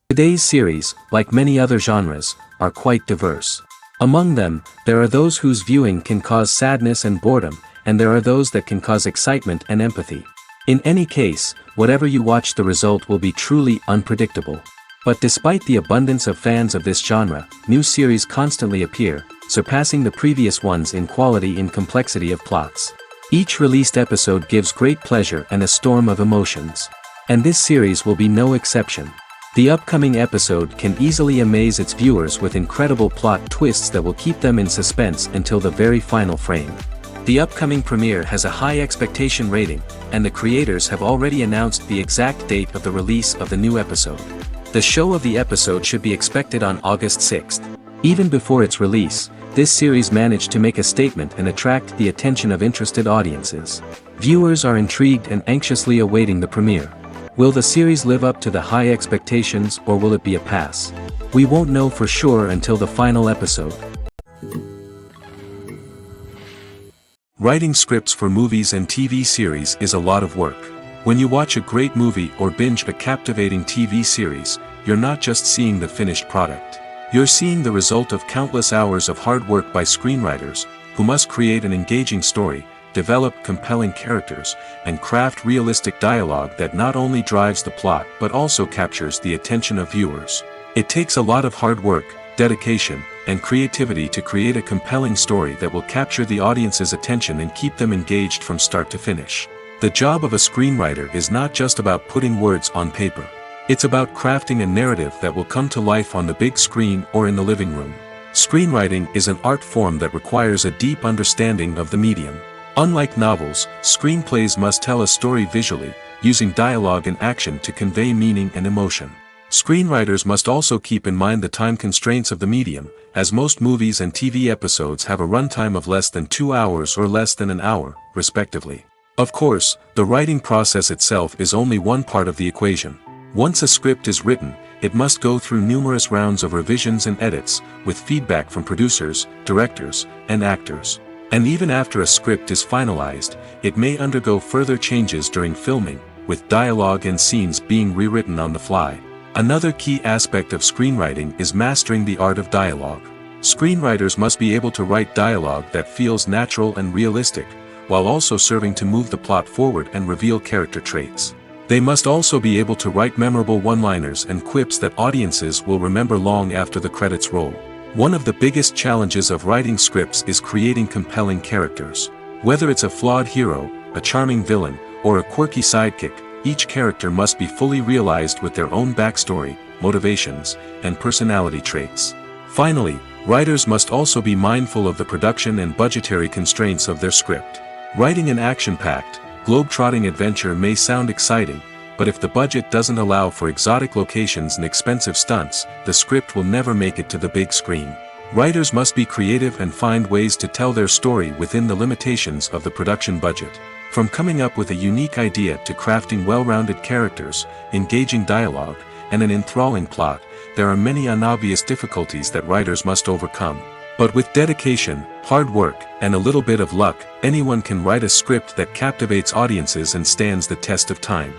Today's series, like many other genres, are quite diverse. Among them, there are those whose viewing can cause sadness and boredom, and there are those that can cause excitement and empathy. In any case, whatever you watch, the result will be truly unpredictable. But despite the abundance of fans of this genre, new series constantly appear, surpassing the previous ones in quality and complexity of plots. Each released episode gives great pleasure and a storm of emotions. And this series will be no exception. The upcoming episode can easily amaze its viewers with incredible plot twists that will keep them in suspense until the very final frame. The upcoming premiere has a high expectation rating, and the creators have already announced the exact date of the release of the new episode. The show of the episode should be expected on August 6th. Even before its release, this series managed to make a statement and attract the attention of interested audiences. Viewers are intrigued and anxiously awaiting the premiere. Will the series live up to the high expectations, or will it be a pass? We won't know for sure until the final episode. Writing scripts for movies and TV series is a lot of work. When you watch a great movie or binge a captivating TV series, you're not just seeing the finished product. You're seeing the result of countless hours of hard work by screenwriters, who must create an engaging story, develop compelling characters, and craft realistic dialogue that not only drives the plot but also captures the attention of viewers. It takes a lot of hard work, dedication, and creativity to create a compelling story that will capture the audience's attention and keep them engaged from start to finish. The job of a screenwriter is not just about putting words on paper. It's about crafting a narrative that will come to life on the big screen or in the living room. Screenwriting is an art form that requires a deep understanding of the medium. Unlike novels, screenplays must tell a story visually, using dialogue and action to convey meaning and emotion. Screenwriters must also keep in mind the time constraints of the medium, as most movies and TV episodes have a runtime of less than 2 hours or less than an hour, respectively. Of course, the writing process itself is only one part of the equation. Once a script is written, it must go through numerous rounds of revisions and edits, with feedback from producers, directors, and actors. And even after a script is finalized, it may undergo further changes during filming, with dialogue and scenes being rewritten on the fly. Another key aspect of screenwriting is mastering the art of dialogue. Screenwriters must be able to write dialogue that feels natural and realistic, while also serving to move the plot forward and reveal character traits. They must also be able to write memorable one-liners and quips that audiences will remember long after the credits roll. One of the biggest challenges of writing scripts is creating compelling characters. Whether it's a flawed hero, a charming villain, or a quirky sidekick, each character must be fully realized with their own backstory, motivations, and personality traits. Finally, writers must also be mindful of the production and budgetary constraints of their script. Writing an action-packed, globe-trotting adventure may sound exciting, but if the budget doesn't allow for exotic locations and expensive stunts, the script will never make it to the big screen. Writers must be creative and find ways to tell their story within the limitations of the production budget. From coming up with a unique idea to crafting well-rounded characters, engaging dialogue, and an enthralling plot, there are many unobvious difficulties that writers must overcome. But with dedication, hard work, and a little bit of luck, anyone can write a script that captivates audiences and stands the test of time.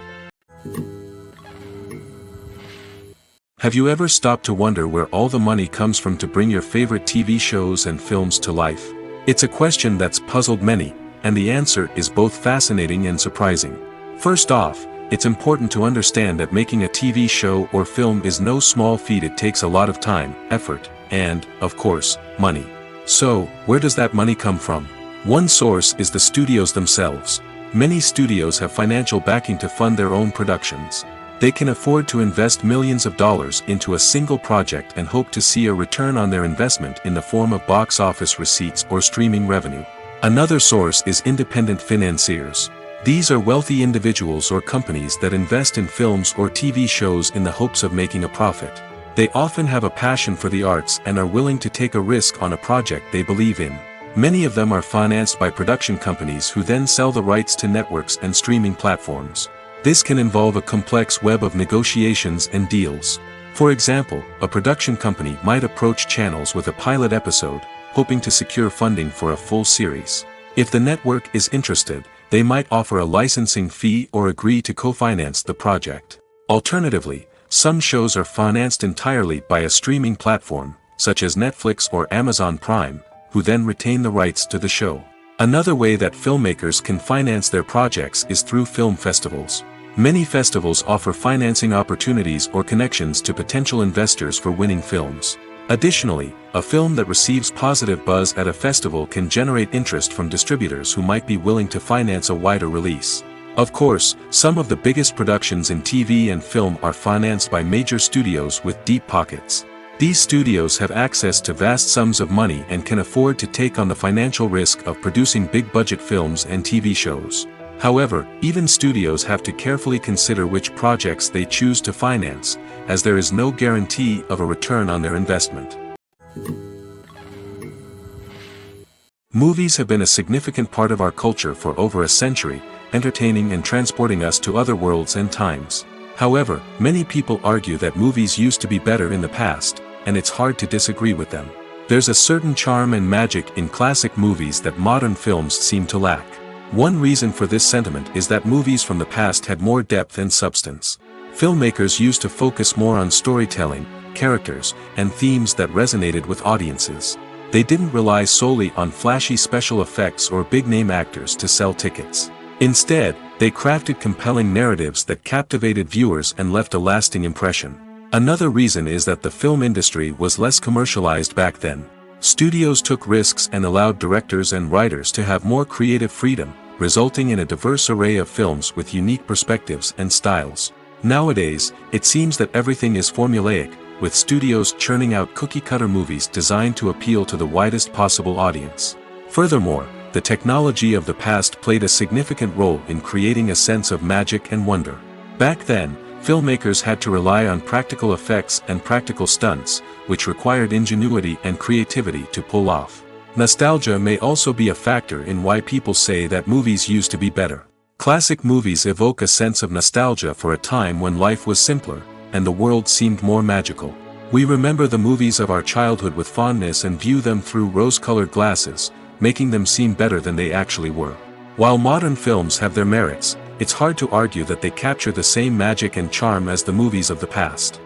Have you ever stopped to wonder where all the money comes from to bring your favorite TV shows and films to life? It's a question that's puzzled many, and the answer is both fascinating and surprising. First off, it's important to understand that making a TV show or film is no small feat. It takes a lot of time, effort, and, of course, money. So, where does that money come from? One source is the studios themselves. Many studios have financial backing to fund their own productions. They can afford to invest millions of dollars into a single project and hope to see a return on their investment in the form of box office receipts or streaming revenue. Another source is independent financiers. These are wealthy individuals or companies that invest in films or TV shows in the hopes of making a profit. They often have a passion for the arts and are willing to take a risk on a project they believe in. Many of them are financed by production companies who then sell the rights to networks and streaming platforms. This can involve a complex web of negotiations and deals. For example, a production company might approach channels with a pilot episode, hoping to secure funding for a full series. If the network is interested, they might offer a licensing fee or agree to co-finance the project. Alternatively, some shows are financed entirely by a streaming platform, such as Netflix or Amazon Prime, who then retain the rights to the show. Another way that filmmakers can finance their projects is through film festivals. Many festivals offer financing opportunities or connections to potential investors for winning films. Additionally, a film that receives positive buzz at a festival can generate interest from distributors who might be willing to finance a wider release. Of course, some of the biggest productions in TV and film are financed by major studios with deep pockets. These studios have access to vast sums of money and can afford to take on the financial risk of producing big-budget films and TV shows. However, even studios have to carefully consider which projects they choose to finance, as there is no guarantee of a return on their investment. Movies have been a significant part of our culture for over a century, entertaining and transporting us to other worlds and times. However, many people argue that movies used to be better in the past, and it's hard to disagree with them. There's a certain charm and magic in classic movies that modern films seem to lack. One reason for this sentiment is that movies from the past had more depth and substance. Filmmakers used to focus more on storytelling, characters, and themes that resonated with audiences. They didn't rely solely on flashy special effects or big-name actors to sell tickets. Instead, they crafted compelling narratives that captivated viewers and left a lasting impression. Another reason is that the film industry was less commercialized back then. Studios took risks and allowed directors and writers to have more creative freedom, resulting in a diverse array of films with unique perspectives and styles. Nowadays, it seems that everything is formulaic, with studios churning out cookie-cutter movies designed to appeal to the widest possible audience. Furthermore, the technology of the past played a significant role in creating a sense of magic and wonder. Back then, filmmakers had to rely on practical effects and practical stunts, which required ingenuity and creativity to pull off. Nostalgia may also be a factor in why people say that movies used to be better. Classic movies evoke a sense of nostalgia for a time when life was simpler, and the world seemed more magical. We remember the movies of our childhood with fondness and view them through rose-colored glasses, making them seem better than they actually were. While modern films have their merits, it's hard to argue that they capture the same magic and charm as the movies of the past.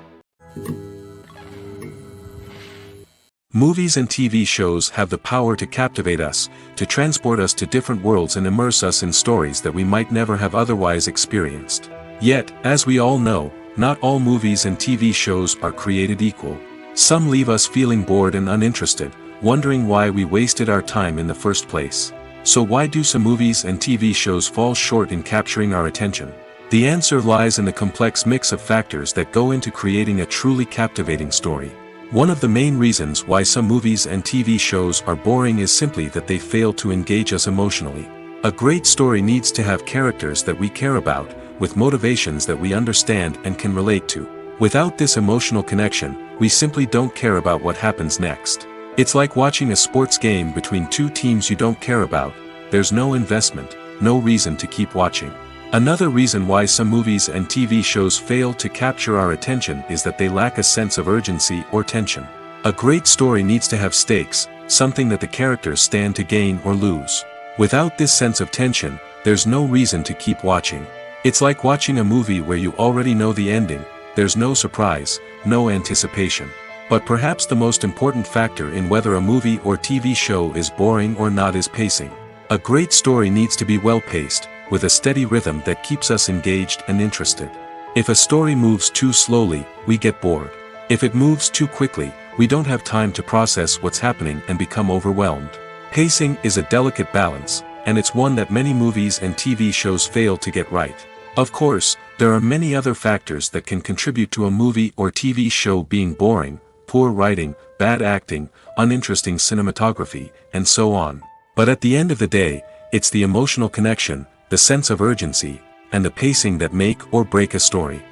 Movies and TV shows have the power to captivate us, to transport us to different worlds and immerse us in stories that we might never have otherwise experienced. Yet, as we all know, not all movies and TV shows are created equal. Some leave us feeling bored and uninterested, wondering why we wasted our time in the first place. So why do some movies and TV shows fall short in capturing our attention? The answer lies in the complex mix of factors that go into creating a truly captivating story. One of the main reasons why some movies and TV shows are boring is simply that they fail to engage us emotionally. A great story needs to have characters that we care about, with motivations that we understand and can relate to. Without this emotional connection, we simply don't care about what happens next. It's like watching a sports game between two teams you don't care about. There's no investment, no reason to keep watching. Another reason why some movies and TV shows fail to capture our attention is that they lack a sense of urgency or tension. A great story needs to have stakes, something that the characters stand to gain or lose. Without this sense of tension, there's no reason to keep watching. It's like watching a movie where you already know the ending. There's no surprise, no anticipation. But perhaps the most important factor in whether a movie or TV show is boring or not is pacing. A great story needs to be well-paced, with a steady rhythm that keeps us engaged and interested. If a story moves too slowly, we get bored. If it moves too quickly, we don't have time to process what's happening and become overwhelmed. Pacing is a delicate balance, and it's one that many movies and TV shows fail to get right. Of course, there are many other factors that can contribute to a movie or TV show being boring: poor writing, bad acting, uninteresting cinematography, and so on. But at the end of the day, it's the emotional connection, the sense of urgency, and the pacing that make or break a story.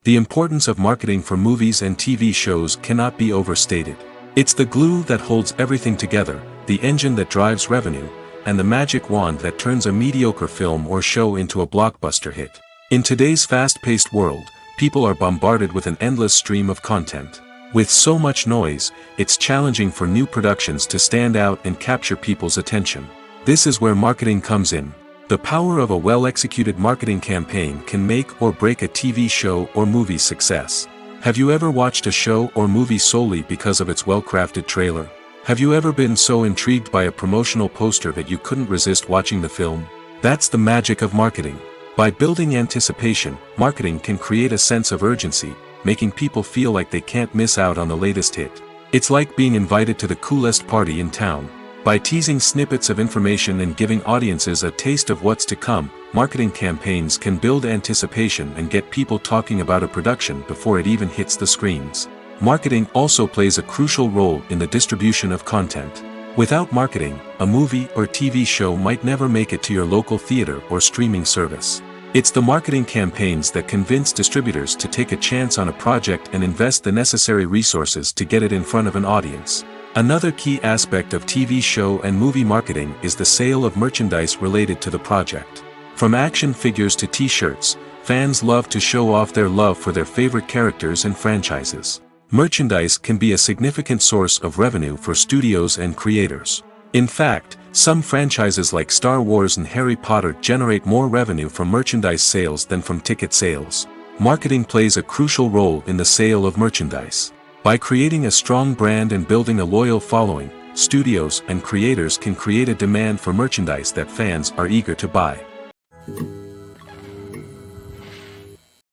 The importance of marketing for movies and TV shows cannot be overstated. It's the glue that holds everything together, the engine that drives revenue, and the magic wand that turns a mediocre film or show into a blockbuster hit. In today's fast-paced world, people are bombarded with an endless stream of content. With so much noise, it's challenging for new productions to stand out and capture people's attention. This is where marketing comes in. The power of a well-executed marketing campaign can make or break a TV show or movie's success. Have you ever watched a show or movie solely because of its well-crafted trailer? Have you ever been so intrigued by a promotional poster that you couldn't resist watching the film? That's the magic of marketing. By building anticipation, marketing can create a sense of urgency, making people feel like they can't miss out on the latest hit. It's like being invited to the coolest party in town. By teasing snippets of information and giving audiences a taste of what's to come, marketing campaigns can build anticipation and get people talking about a production before it even hits the screens. Marketing also plays a crucial role in the distribution of content. Without marketing, a movie or TV show might never make it to your local theater or streaming service. It's the marketing campaigns that convince distributors to take a chance on a project and invest the necessary resources to get it in front of an audience. Another key aspect of TV show and movie marketing is the sale of merchandise related to the project. From action figures to t-shirts, fans love to show off their love for their favorite characters and franchises. Merchandise can be a significant source of revenue for studios and creators. In fact, some franchises like Star Wars and Harry Potter generate more revenue from merchandise sales than from ticket sales. Marketing plays a crucial role in the sale of merchandise. By creating a strong brand and building a loyal following, studios and creators can create a demand for merchandise that fans are eager to buy.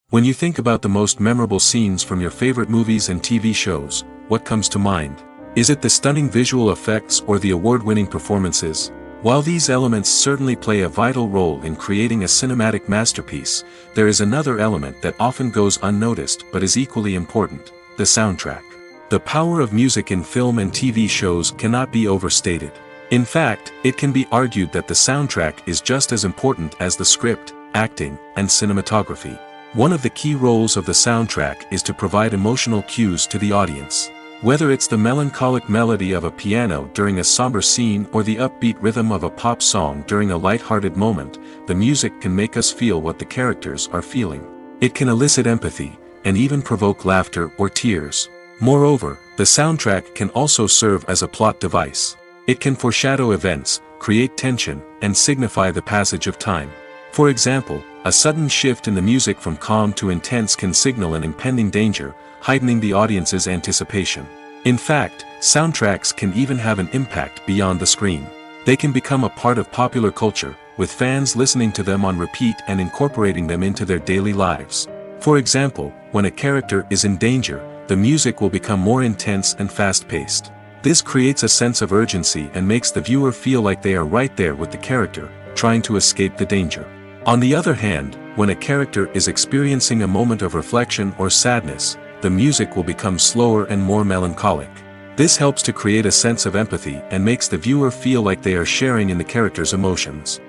When you think about the most memorable scenes from your favorite movies and TV shows, what comes to mind? Is it the stunning visual effects or the award-winning performances? While these elements certainly play a vital role in creating a cinematic masterpiece, there is another element that often goes unnoticed but is equally important: the soundtrack. The power of music in film and TV shows cannot be overstated. In fact, it can be argued that the soundtrack is just as important as the script, acting, and cinematography. One of the key roles of the soundtrack is to provide emotional cues to the audience. Whether it's the melancholic melody of a piano during a somber scene or the upbeat rhythm of a pop song during a light-hearted moment, the music can make us feel what the characters are feeling. It can elicit empathy, and even provoke laughter or tears. Moreover, the soundtrack can also serve as a plot device. It can foreshadow events, create tension, and signify the passage of time. For example, a sudden shift in the music from calm to intense can signal an impending danger, heightening the audience's anticipation. In fact, soundtracks can even have an impact beyond the screen. They can become a part of popular culture, with fans listening to them on repeat and incorporating them into their daily lives. For example, when a character is in danger, the music will become more intense and fast-paced. This creates a sense of urgency and makes the viewer feel like they are right there with the character, trying to escape the danger. On the other hand, when a character is experiencing a moment of reflection or sadness, the music will become slower and more melancholic. This helps to create a sense of empathy and makes the viewer feel like they are sharing in the character's emotions.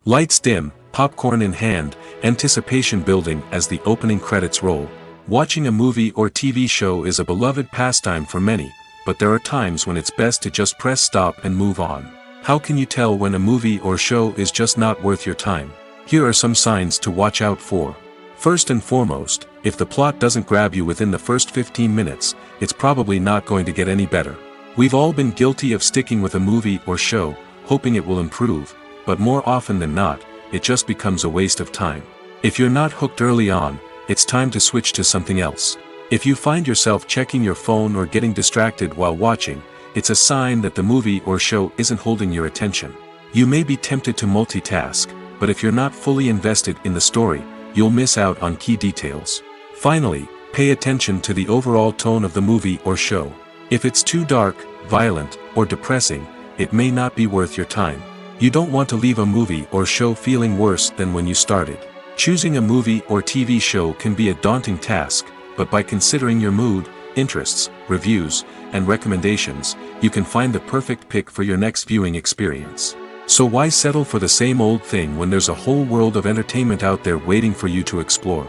Lights dim, popcorn in hand, anticipation building as the opening credits roll. Watching a movie or TV show is a beloved pastime for many, but there are times when it's best to just press stop and move on. How can you tell when a movie or show is just not worth your time? Here are some signs to watch out for. First and foremost, if the plot doesn't grab you within the first 15 minutes, it's probably not going to get any better. We've all been guilty of sticking with a movie or show, hoping it will improve, but more often than not, it just becomes a waste of time. If you're not hooked early on, it's time to switch to something else. If you find yourself checking your phone or getting distracted while watching, it's a sign that the movie or show isn't holding your attention. You may be tempted to multitask, but if you're not fully invested in the story, you'll miss out on key details. Finally, pay attention to the overall tone of the movie or show. If it's too dark, violent, or depressing, it may not be worth your time. You don't want to leave a movie or show feeling worse than when you started. Choosing a movie or TV show can be a daunting task, but by considering your mood, interests, reviews, and recommendations, you can find the perfect pick for your next viewing experience. So why settle for the same old thing when there's a whole world of entertainment out there waiting for you to explore?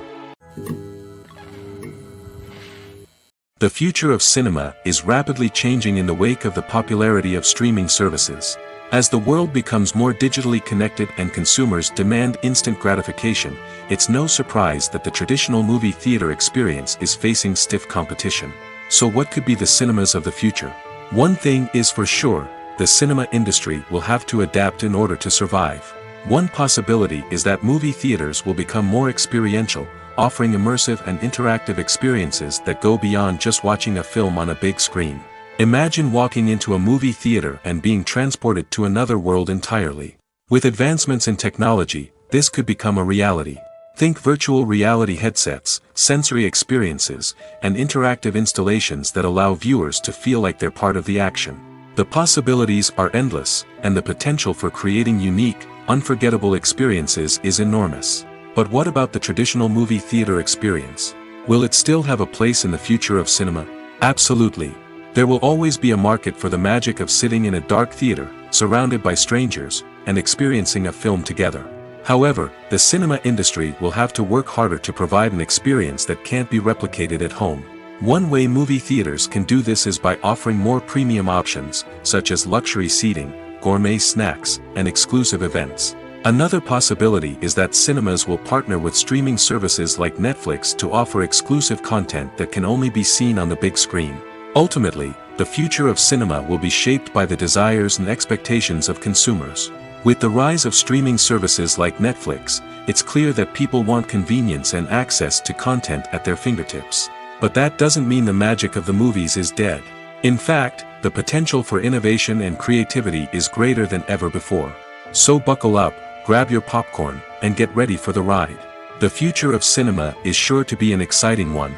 The future of cinema is rapidly changing in the wake of the popularity of streaming services. As the world becomes more digitally connected and consumers demand instant gratification, it's no surprise that the traditional movie theater experience is facing stiff competition. So what could be the cinemas of the future? One thing is for sure, the cinema industry will have to adapt in order to survive. One possibility is that movie theaters will become more experiential, offering immersive and interactive experiences that go beyond just watching a film on a big screen. Imagine walking into a movie theater and being transported to another world entirely. With advancements in technology, this could become a reality. Think virtual reality headsets, sensory experiences, and interactive installations that allow viewers to feel like they're part of the action. The possibilities are endless, and the potential for creating unique, unforgettable experiences is enormous. But what about the traditional movie theater experience? Will it still have a place in the future of cinema? Absolutely. There will always be a market for the magic of sitting in a dark theater, surrounded by strangers, and experiencing a film together. However, the cinema industry will have to work harder to provide an experience that can't be replicated at home. One way movie theaters can do this is by offering more premium options, such as luxury seating, gourmet snacks, and exclusive events. Another possibility is that cinemas will partner with streaming services like Netflix to offer exclusive content that can only be seen on the big screen. Ultimately, the future of cinema will be shaped by the desires and expectations of consumers. With the rise of streaming services like Netflix, it's clear that people want convenience and access to content at their fingertips. But that doesn't mean the magic of the movies is dead. In fact, the potential for innovation and creativity is greater than ever before. So buckle up, grab your popcorn, and get ready for the ride. The future of cinema is sure to be an exciting one.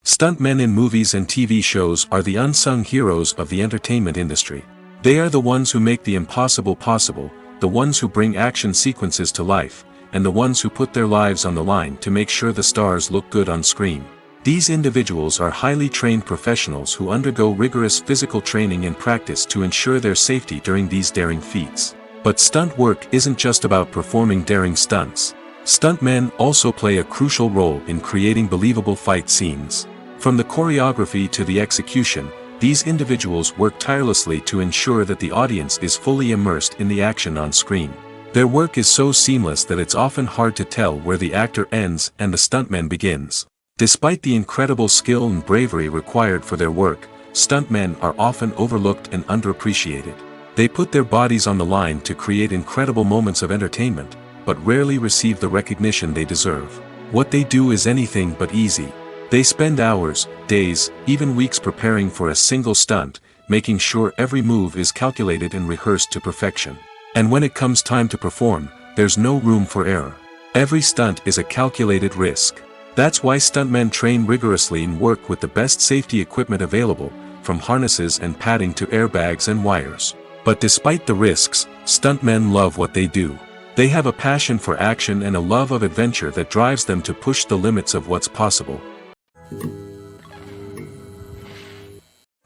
Stuntmen in movies and TV shows are the unsung heroes of the entertainment industry. They are the ones who make the impossible possible, the ones who bring action sequences to life, and the ones who put their lives on the line to make sure the stars look good on screen. These individuals are highly trained professionals who undergo rigorous physical training and practice to ensure their safety during these daring feats. But stunt work isn't just about performing daring stunts. Stuntmen also play a crucial role in creating believable fight scenes. From the choreography to the execution, these individuals work tirelessly to ensure that the audience is fully immersed in the action on screen. Their work is so seamless that it's often hard to tell where the actor ends and the stuntman begins. Despite the incredible skill and bravery required for their work, stuntmen are often overlooked and underappreciated. They put their bodies on the line to create incredible moments of entertainment, but rarely receive the recognition they deserve. What they do is anything but easy. They spend hours, days, even weeks preparing for a single stunt, making sure every move is calculated and rehearsed to perfection. And when it comes time to perform, there's no room for error. Every stunt is a calculated risk. That's why stuntmen train rigorously and work with the best safety equipment available, from harnesses and padding to airbags and wires. But despite the risks, stuntmen love what they do. They have a passion for action and a love of adventure that drives them to push the limits of what's possible.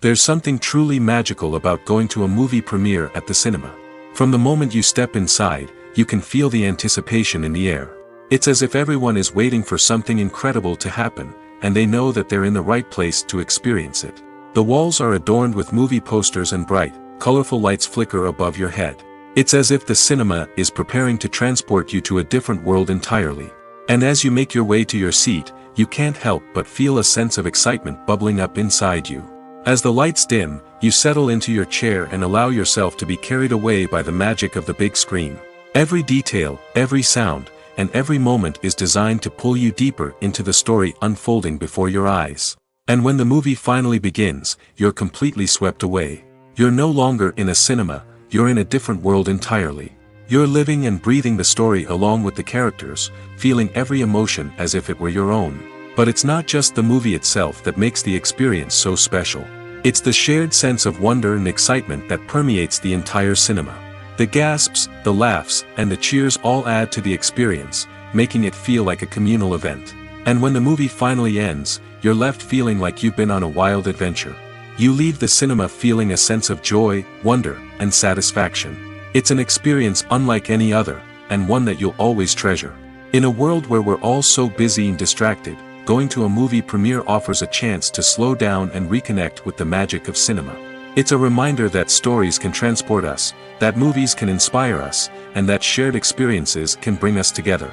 There's something truly magical about going to a movie premiere at the cinema. From the moment you step inside, you can feel the anticipation in the air. It's as if everyone is waiting for something incredible to happen, and they know that they're in the right place to experience it. The walls are adorned with movie posters and bright, colorful lights flicker above your head. It's as if the cinema is preparing to transport you to a different world entirely. And as you make your way to your seat, you can't help but feel a sense of excitement bubbling up inside you. As the lights dim, you settle into your chair and allow yourself to be carried away by the magic of the big screen. Every detail, every sound, and every moment is designed to pull you deeper into the story unfolding before your eyes. And when the movie finally begins, you're completely swept away. You're no longer in a cinema, you're in a different world entirely. You're living and breathing the story along with the characters, feeling every emotion as if it were your own. But it's not just the movie itself that makes the experience so special. It's the shared sense of wonder and excitement that permeates the entire cinema. The gasps, the laughs, and the cheers all add to the experience, making it feel like a communal event. And when the movie finally ends, you're left feeling like you've been on a wild adventure. You leave the cinema feeling a sense of joy, wonder, and satisfaction. It's an experience unlike any other, and one that you'll always treasure. In a world where we're all so busy and distracted, going to a movie premiere offers a chance to slow down and reconnect with the magic of cinema. It's a reminder that stories can transport us, that movies can inspire us, and that shared experiences can bring us together.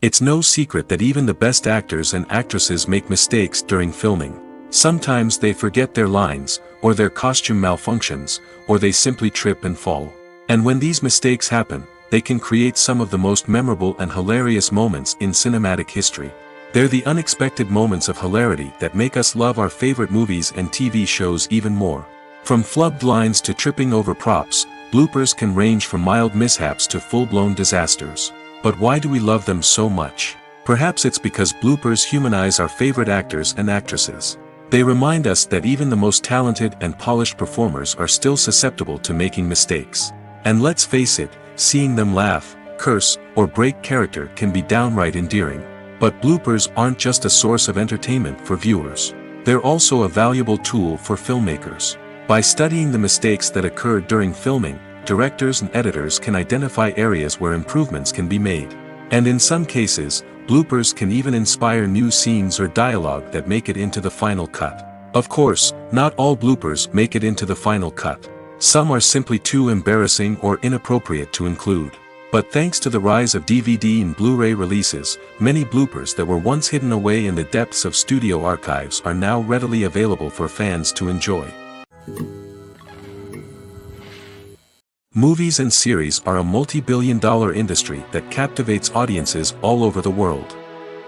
It's no secret that even the best actors and actresses make mistakes during filming. Sometimes they forget their lines, or their costume malfunctions, or they simply trip and fall. And when these mistakes happen, they can create some of the most memorable and hilarious moments in cinematic history. They're the unexpected moments of hilarity that make us love our favorite movies and TV shows even more. From flubbed lines to tripping over props, bloopers can range from mild mishaps to full-blown disasters. But why do we love them so much? Perhaps it's because bloopers humanize our favorite actors and actresses. They remind us that even the most talented and polished performers are still susceptible to making mistakes. And let's face it, seeing them laugh, curse, or break character can be downright endearing. But bloopers aren't just a source of entertainment for viewers. They're also a valuable tool for filmmakers. By studying the mistakes that occurred during filming, directors and editors can identify areas where improvements can be made. And in some cases, bloopers can even inspire new scenes or dialogue that make it into the final cut. Of course, not all bloopers make it into the final cut. Some are simply too embarrassing or inappropriate to include. But thanks to the rise of DVD and Blu-ray releases, many bloopers that were once hidden away in the depths of studio archives are now readily available for fans to enjoy. Movies and series are a multi-billion-dollar industry that captivates audiences all over the world.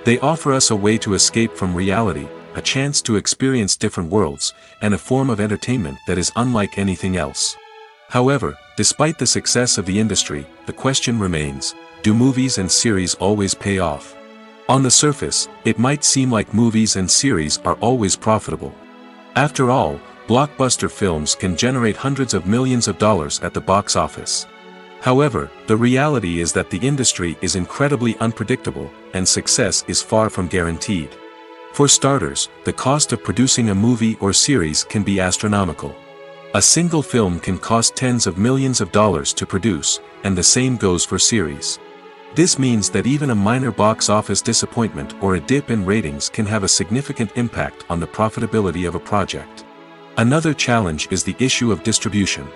They offer us a way to escape from reality, a chance to experience different worlds, and a form of entertainment that is unlike anything else. However, despite the success of the industry, the question remains, do movies and series always pay off? On the surface, it might seem like movies and series are always profitable. After all, blockbuster films can generate hundreds of millions of dollars at the box office. However, the reality is that the industry is incredibly unpredictable, and success is far from guaranteed. For starters, the cost of producing a movie or series can be astronomical. A single film can cost tens of millions of dollars to produce, and the same goes for series. This means that even a minor box office disappointment or a dip in ratings can have a significant impact on the profitability of a project. Another challenge is the issue of distribution.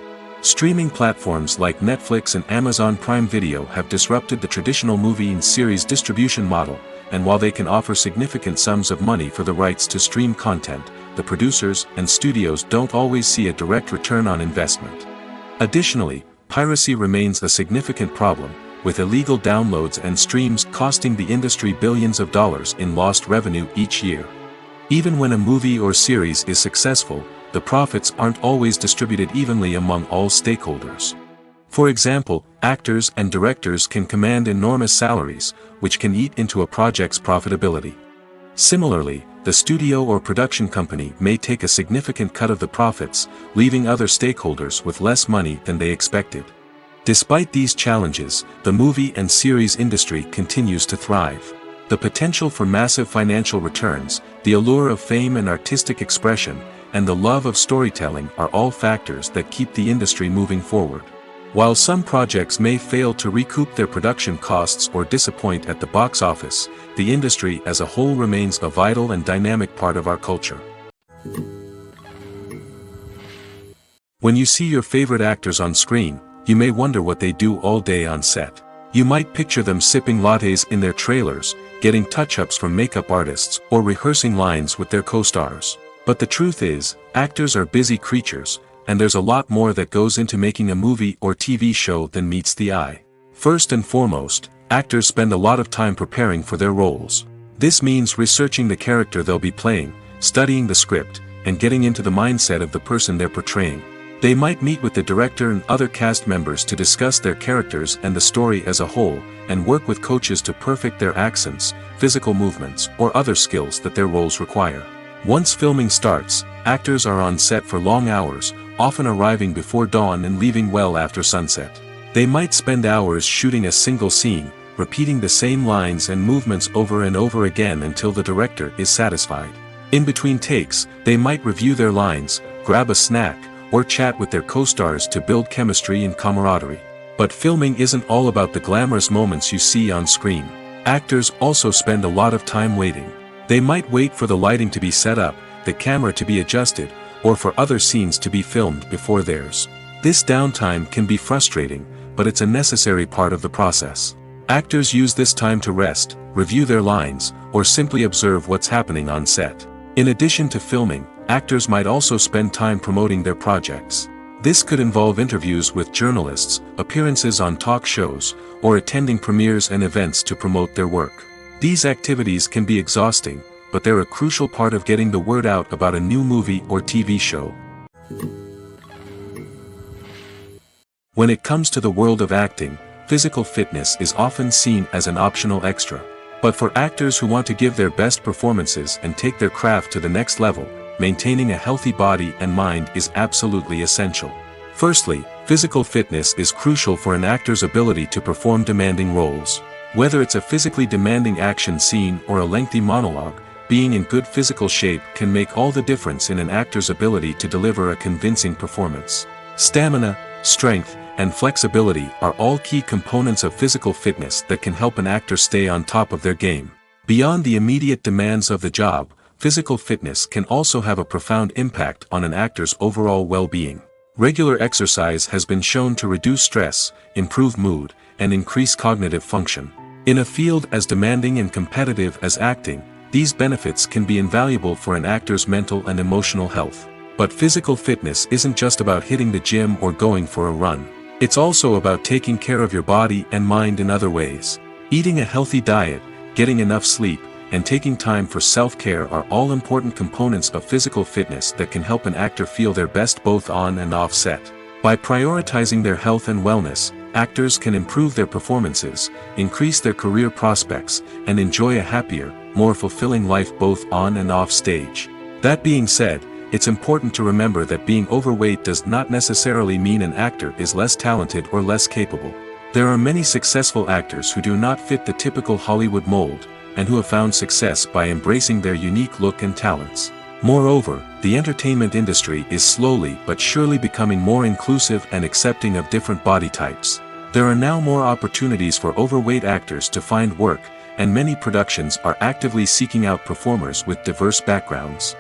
Streaming platforms like Netflix and Amazon Prime Video have disrupted the traditional movie and series distribution model, and while they can offer significant sums of money for the rights to stream content, the producers and studios don't always see a direct return on investment. Additionally, piracy remains a significant problem, with illegal downloads and streams costing the industry billions of dollars in lost revenue each year. Even when a movie or series is successful, the profits aren't always distributed evenly among all stakeholders. For example, actors and directors can command enormous salaries, which can eat into a project's profitability. Similarly, the studio or production company may take a significant cut of the profits, leaving other stakeholders with less money than they expected. Despite these challenges, the movie and series industry continues to thrive. The potential for massive financial returns, the allure of fame and artistic expression, and the love of storytelling are all factors that keep the industry moving forward. While some projects may fail to recoup their production costs or disappoint at the box office, the industry as a whole remains a vital and dynamic part of our culture. When you see your favorite actors on screen, you may wonder what they do all day on set. You might picture them sipping lattes in their trailers, getting touch-ups from makeup artists, or rehearsing lines with their co-stars. But the truth is, actors are busy creatures, and there's a lot more that goes into making a movie or TV show than meets the eye. First and foremost, actors spend a lot of time preparing for their roles. This means researching the character they'll be playing, studying the script, and getting into the mindset of the person they're portraying. They might meet with the director and other cast members to discuss their characters and the story as a whole, and work with coaches to perfect their accents, physical movements, or other skills that their roles require. Once filming starts, actors are on set for long hours, often arriving before dawn and leaving well after sunset. They might spend hours shooting a single scene, repeating the same lines and movements over and over again until the director is satisfied. In between takes, they might review their lines, grab a snack, or chat with their co-stars to build chemistry and camaraderie. But filming isn't all about the glamorous moments you see on screen. Actors also spend a lot of time waiting. They might wait for the lighting to be set up, the camera to be adjusted, or for other scenes to be filmed before theirs. This downtime can be frustrating, but it's a necessary part of the process. Actors use this time to rest, review their lines, or simply observe what's happening on set. In addition to filming, actors might also spend time promoting their projects. This could involve interviews with journalists, appearances on talk shows, or attending premieres and events to promote their work. These activities can be exhausting, but they're a crucial part of getting the word out about a new movie or TV show. When it comes to the world of acting, physical fitness is often seen as an optional extra. But for actors who want to give their best performances and take their craft to the next level, maintaining a healthy body and mind is absolutely essential. Firstly, physical fitness is crucial for an actor's ability to perform demanding roles. Whether it's a physically demanding action scene or a lengthy monologue, being in good physical shape can make all the difference in an actor's ability to deliver a convincing performance. Stamina, strength, and flexibility are all key components of physical fitness that can help an actor stay on top of their game. Beyond the immediate demands of the job, physical fitness can also have a profound impact on an actor's overall well-being. Regular exercise has been shown to reduce stress, improve mood, and increase cognitive function. In a field as demanding and competitive as acting, these benefits can be invaluable for an actor's mental and emotional health. But physical fitness isn't just about hitting the gym or going for a run. It's also about taking care of your body and mind in other ways. Eating a healthy diet, getting enough sleep, and taking time for self-care are all important components of physical fitness that can help an actor feel their best both on and off set. By prioritizing their health and wellness, actors can improve their performances, increase their career prospects, and enjoy a happier, more fulfilling life both on and off stage. That being said, it's important to remember that being overweight does not necessarily mean an actor is less talented or less capable. There are many successful actors who do not fit the typical Hollywood mold, and who have found success by embracing their unique look and talents. Moreover, the entertainment industry is slowly but surely becoming more inclusive and accepting of different body types. There are now more opportunities for overweight actors to find work, and many productions are actively seeking out performers with diverse backgrounds.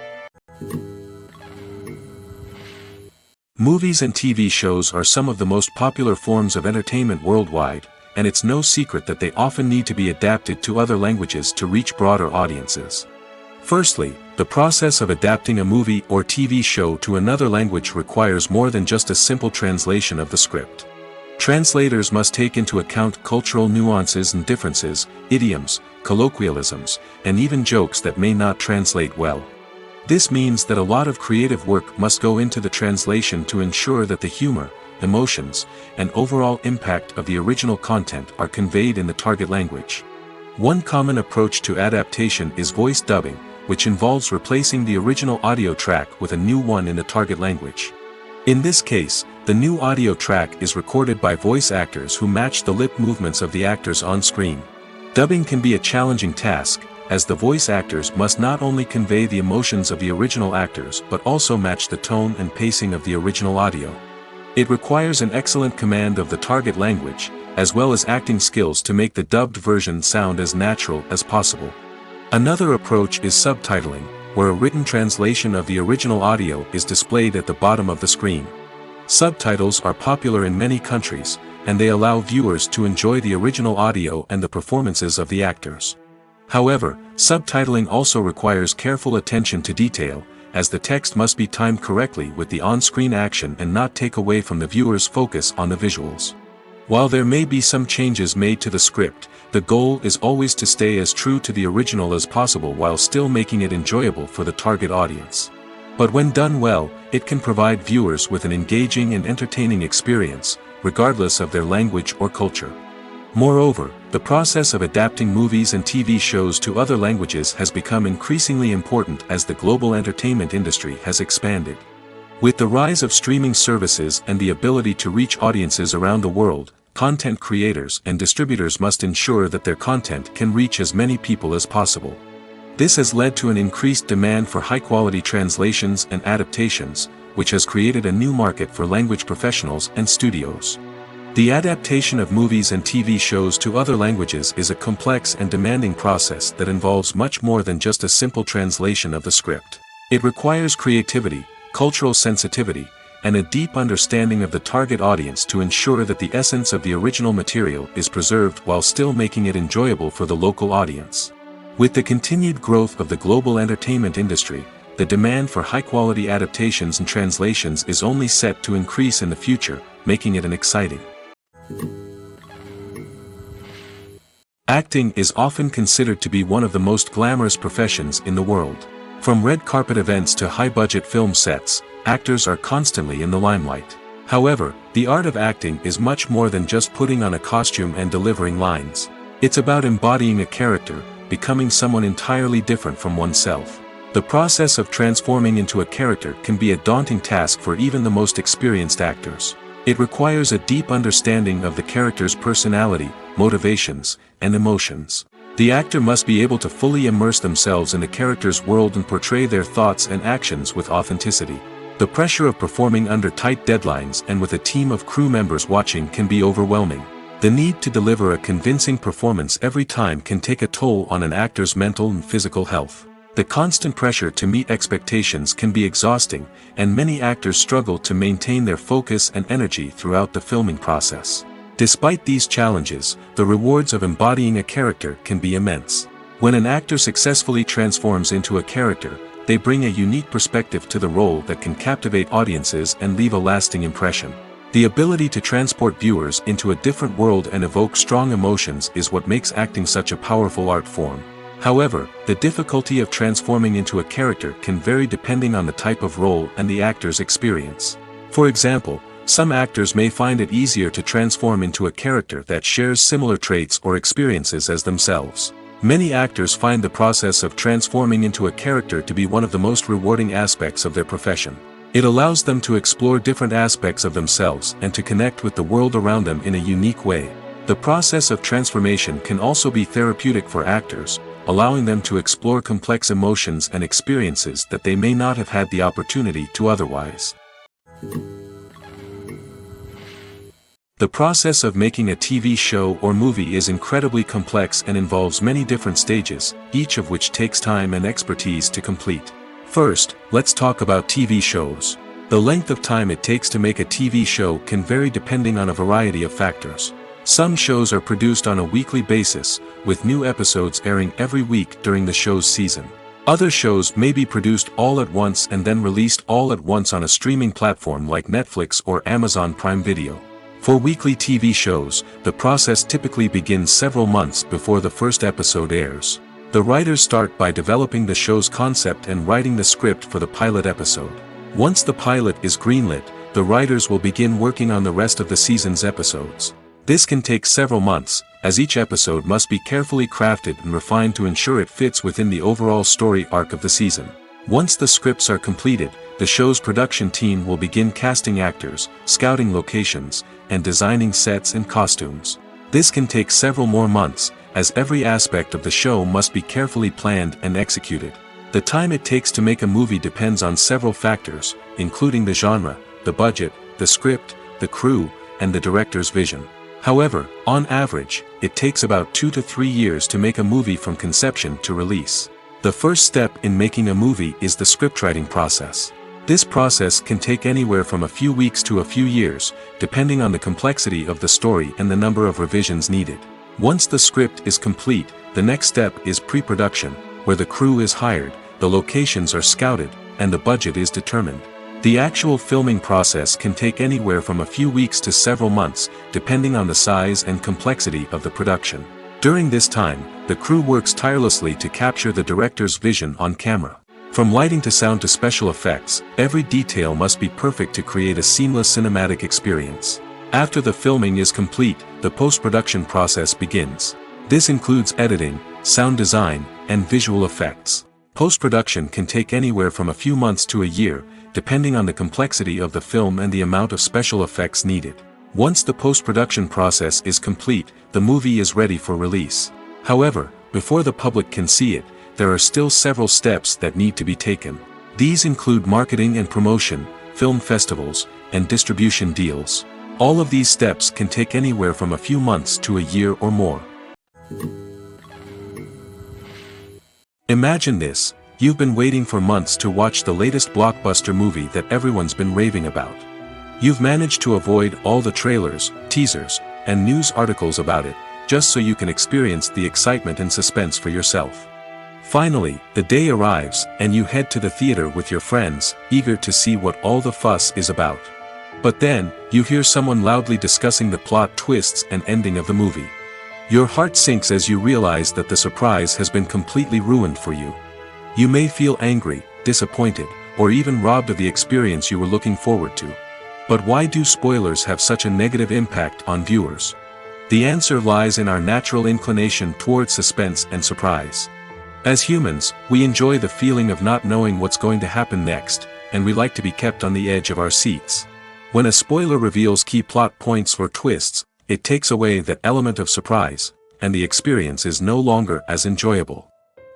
Movies and TV shows are some of the most popular forms of entertainment worldwide, and it's no secret that they often need to be adapted to other languages to reach broader audiences. Firstly, the process of adapting a movie or TV show to another language requires more than just a simple translation of the script. Translators must take into account cultural nuances and differences, idioms, colloquialisms, and even jokes that may not translate well. This means that a lot of creative work must go into the translation to ensure that the humor, emotions, and overall impact of the original content are conveyed in the target language. One common approach to adaptation is voice dubbing, which involves replacing the original audio track with a new one in the target language. In this case, the new audio track is recorded by voice actors who match the lip movements of the actors on screen. Dubbing can be a challenging task, as the voice actors must not only convey the emotions of the original actors but also match the tone and pacing of the original audio. It requires an excellent command of the target language, as well as acting skills to make the dubbed version sound as natural as possible. Another approach is subtitling, where a written translation of the original audio is displayed at the bottom of the screen. Subtitles are popular in many countries, and they allow viewers to enjoy the original audio and the performances of the actors. However, subtitling also requires careful attention to detail, as the text must be timed correctly with the on-screen action and not take away from the viewer's focus on the visuals. While there may be some changes made to the script, The goal is always to stay as true to the original as possible while still making it enjoyable for the target audience. But when done well, it can provide viewers with an engaging and entertaining experience, regardless of their language or culture. Moreover, the process of adapting movies and TV shows to other languages has become increasingly important as the global entertainment industry has expanded. With the rise of streaming services and the ability to reach audiences around the world, content creators and distributors must ensure that their content can reach as many people as possible. This has led to an increased demand for high-quality translations and adaptations, which has created a new market for language professionals and studios. The adaptation of movies and TV shows to other languages is a complex and demanding process that involves much more than just a simple translation of the script. It requires creativity, cultural sensitivity, and a deep understanding of the target audience to ensure that the essence of the original material is preserved while still making it enjoyable for the local audience. With the continued growth of the global entertainment industry, the demand for high-quality adaptations and translations is only set to increase in the future, making it an exciting. Acting is often considered to be one of the most glamorous professions in the world. From red carpet events to high-budget film sets, actors are constantly in the limelight. However, the art of acting is much more than just putting on a costume and delivering lines. It's about embodying a character, becoming someone entirely different from oneself. The process of transforming into a character can be a daunting task for even the most experienced actors. It requires a deep understanding of the character's personality, motivations, and emotions. The actor must be able to fully immerse themselves in the character's world and portray their thoughts and actions with authenticity. The pressure of performing under tight deadlines and with a team of crew members watching can be overwhelming. The need to deliver a convincing performance every time can take a toll on an actor's mental and physical health. The constant pressure to meet expectations can be exhausting, and many actors struggle to maintain their focus and energy throughout the filming process. Despite these challenges, the rewards of embodying a character can be immense. When an actor successfully transforms into a character, they bring a unique perspective to the role that can captivate audiences and leave a lasting impression. The ability to transport viewers into a different world and evoke strong emotions is what makes acting such a powerful art form. However, the difficulty of transforming into a character can vary depending on the type of role and the actor's experience. For example, some actors may find it easier to transform into a character that shares similar traits or experiences as themselves. Many actors find the process of transforming into a character to be one of the most rewarding aspects of their profession. It allows them to explore different aspects of themselves and to connect with the world around them in a unique way. The process of transformation can also be therapeutic for actors, allowing them to explore complex emotions and experiences that they may not have had the opportunity to otherwise. The process of making a TV show or movie is incredibly complex and involves many different stages, each of which takes time and expertise to complete. First, let's talk about TV shows. The length of time it takes to make a TV show can vary depending on a variety of factors. Some shows are produced on a weekly basis, with new episodes airing every week during the show's season. Other shows may be produced all at once and then released all at once on a streaming platform like Netflix or Amazon Prime Video. For weekly TV shows, the process typically begins several months before the first episode airs. The writers start by developing the show's concept and writing the script for the pilot episode. Once the pilot is greenlit, the writers will begin working on the rest of the season's episodes. This can take several months, as each episode must be carefully crafted and refined to ensure it fits within the overall story arc of the season. Once the scripts are completed, the show's production team will begin casting actors, scouting locations, and designing sets and costumes. This can take several more months, as every aspect of the show must be carefully planned and executed. The time it takes to make a movie depends on several factors, including the genre, the budget, the script, the crew, and the director's vision. However, on average, it takes about 2 to 3 years to make a movie from conception to release. The first step in making a movie is the scriptwriting process. This process can take anywhere from a few weeks to a few years, depending on the complexity of the story and the number of revisions needed. Once the script is complete, the next step is pre-production, where the crew is hired, the locations are scouted, and the budget is determined. The actual filming process can take anywhere from a few weeks to several months, depending on the size and complexity of the production. During this time, the crew works tirelessly to capture the director's vision on camera. From lighting to sound to special effects, every detail must be perfect to create a seamless cinematic experience. After the filming is complete, the post-production process begins. This includes editing, sound design, and visual effects. Post-production can take anywhere from a few months to a year, depending on the complexity of the film and the amount of special effects needed. Once the post-production process is complete, the movie is ready for release. However, before the public can see it, there are still several steps that need to be taken. These include marketing and promotion, film festivals, and distribution deals. All of these steps can take anywhere from a few months to a year or more. Imagine this: you've been waiting for months to watch the latest blockbuster movie that everyone's been raving about. You've managed to avoid all the trailers, teasers, and news articles about it, just so you can experience the excitement and suspense for yourself. Finally, the day arrives, and you head to the theater with your friends, eager to see what all the fuss is about. But then, you hear someone loudly discussing the plot twists and ending of the movie. Your heart sinks as you realize that the surprise has been completely ruined for you. You may feel angry, disappointed, or even robbed of the experience you were looking forward to. But why do spoilers have such a negative impact on viewers? The answer lies in our natural inclination toward suspense and surprise. As humans, we enjoy the feeling of not knowing what's going to happen next, and we like to be kept on the edge of our seats. When a spoiler reveals key plot points or twists, it takes away that element of surprise, and the experience is no longer as enjoyable.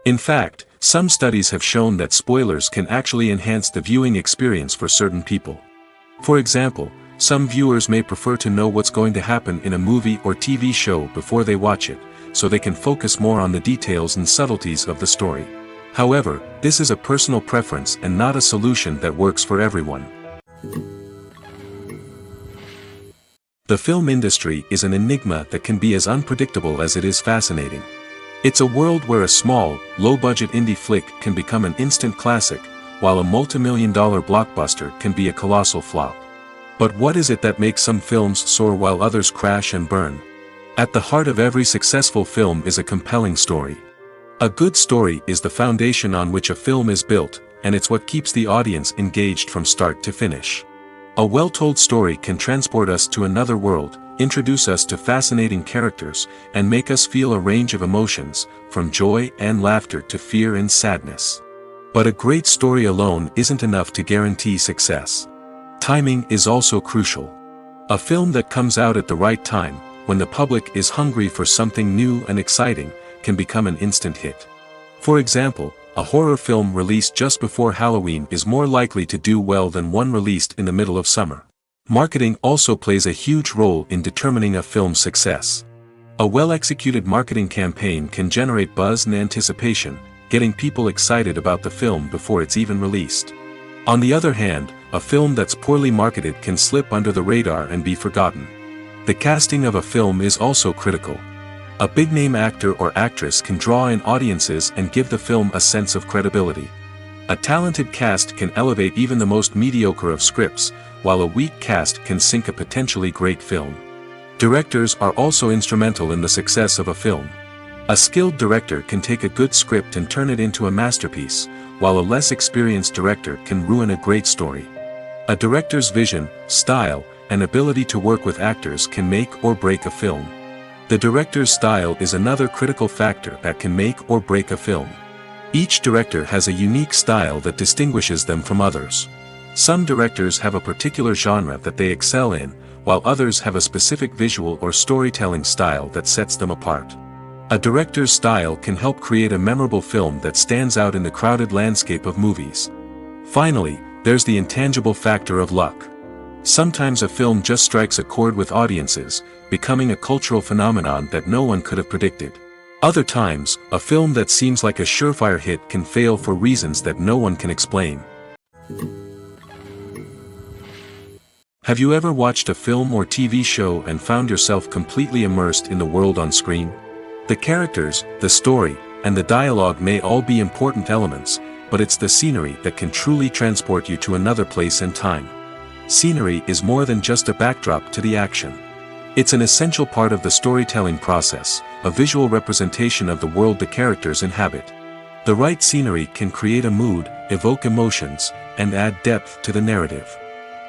In fact, some studies have shown that spoilers can actually enhance the viewing experience for certain people. For example, some viewers may prefer to know what's going to happen in a movie or TV show before they watch it, so they can focus more on the details and subtleties of the story. However, this is a personal preference and not a solution that works for everyone. The film industry is an enigma that can be as unpredictable as it is fascinating. It's a world where a small, low-budget indie flick can become an instant classic, while a multi-million-dollar blockbuster can be a colossal flop. But what is it that makes some films soar while others crash and burn? At the heart of every successful film is a compelling story. A good story is the foundation on which a film is built, and it's what keeps the audience engaged from start to finish. A well-told story can transport us to another world, introduce us to fascinating characters, and make us feel a range of emotions, from joy and laughter to fear and sadness. But a great story alone isn't enough to guarantee success. Timing is also crucial. A film that comes out at the right time, when the public is hungry for something new and exciting, can become an instant hit. For example, a horror film released just before Halloween is more likely to do well than one released in the middle of summer. Marketing also plays a huge role in determining a film's success. A well-executed marketing campaign can generate buzz and anticipation, getting people excited about the film before it's even released. On the other hand, a film that's poorly marketed can slip under the radar and be forgotten. The casting of a film is also critical. A big-name actor or actress can draw in audiences and give the film a sense of credibility. A talented cast can elevate even the most mediocre of scripts, while a weak cast can sink a potentially great film. Directors are also instrumental in the success of a film. A skilled director can take a good script and turn it into a masterpiece, while a less experienced director can ruin a great story. A director's vision, style, and ability to work with actors can make or break a film. The director's style is another critical factor that can make or break a film. Each director has a unique style that distinguishes them from others. Some directors have a particular genre that they excel in, while others have a specific visual or storytelling style that sets them apart. A director's style can help create a memorable film that stands out in the crowded landscape of movies. Finally, there's the intangible factor of luck. Sometimes a film just strikes a chord with audiences, becoming a cultural phenomenon that no one could have predicted. Other times, a film that seems like a surefire hit can fail for reasons that no one can explain. Have you ever watched a film or TV show and found yourself completely immersed in the world on screen? The characters, the story, and the dialogue may all be important elements, but it's the scenery that can truly transport you to another place and time. Scenery is more than just a backdrop to the action. It's an essential part of the storytelling process, a visual representation of the world the characters inhabit. The right scenery can create a mood, evoke emotions, and add depth to the narrative.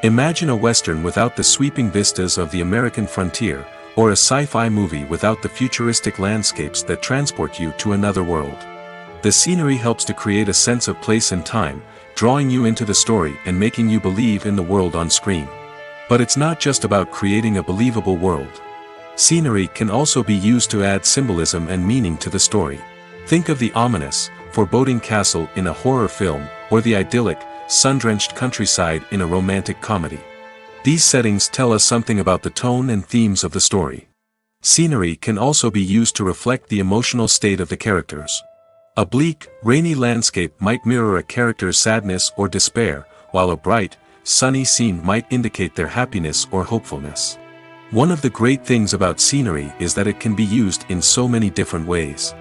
Imagine a Western without the sweeping vistas of the American frontier, or a sci-fi movie without the futuristic landscapes that transport you to another world. The scenery helps to create a sense of place and time, drawing you into the story and making you believe in the world on screen. But it's not just about creating a believable world. Scenery can also be used to add symbolism and meaning to the story. Think of the ominous, foreboding castle in a horror film, or the idyllic, sun-drenched countryside in a romantic comedy. These settings tell us something about the tone and themes of the story. Scenery can also be used to reflect the emotional state of the characters. A bleak, rainy landscape might mirror a character's sadness or despair, while a bright, sunny scene might indicate their happiness or hopefulness. One of the great things about scenery is that it can be used in so many different ways.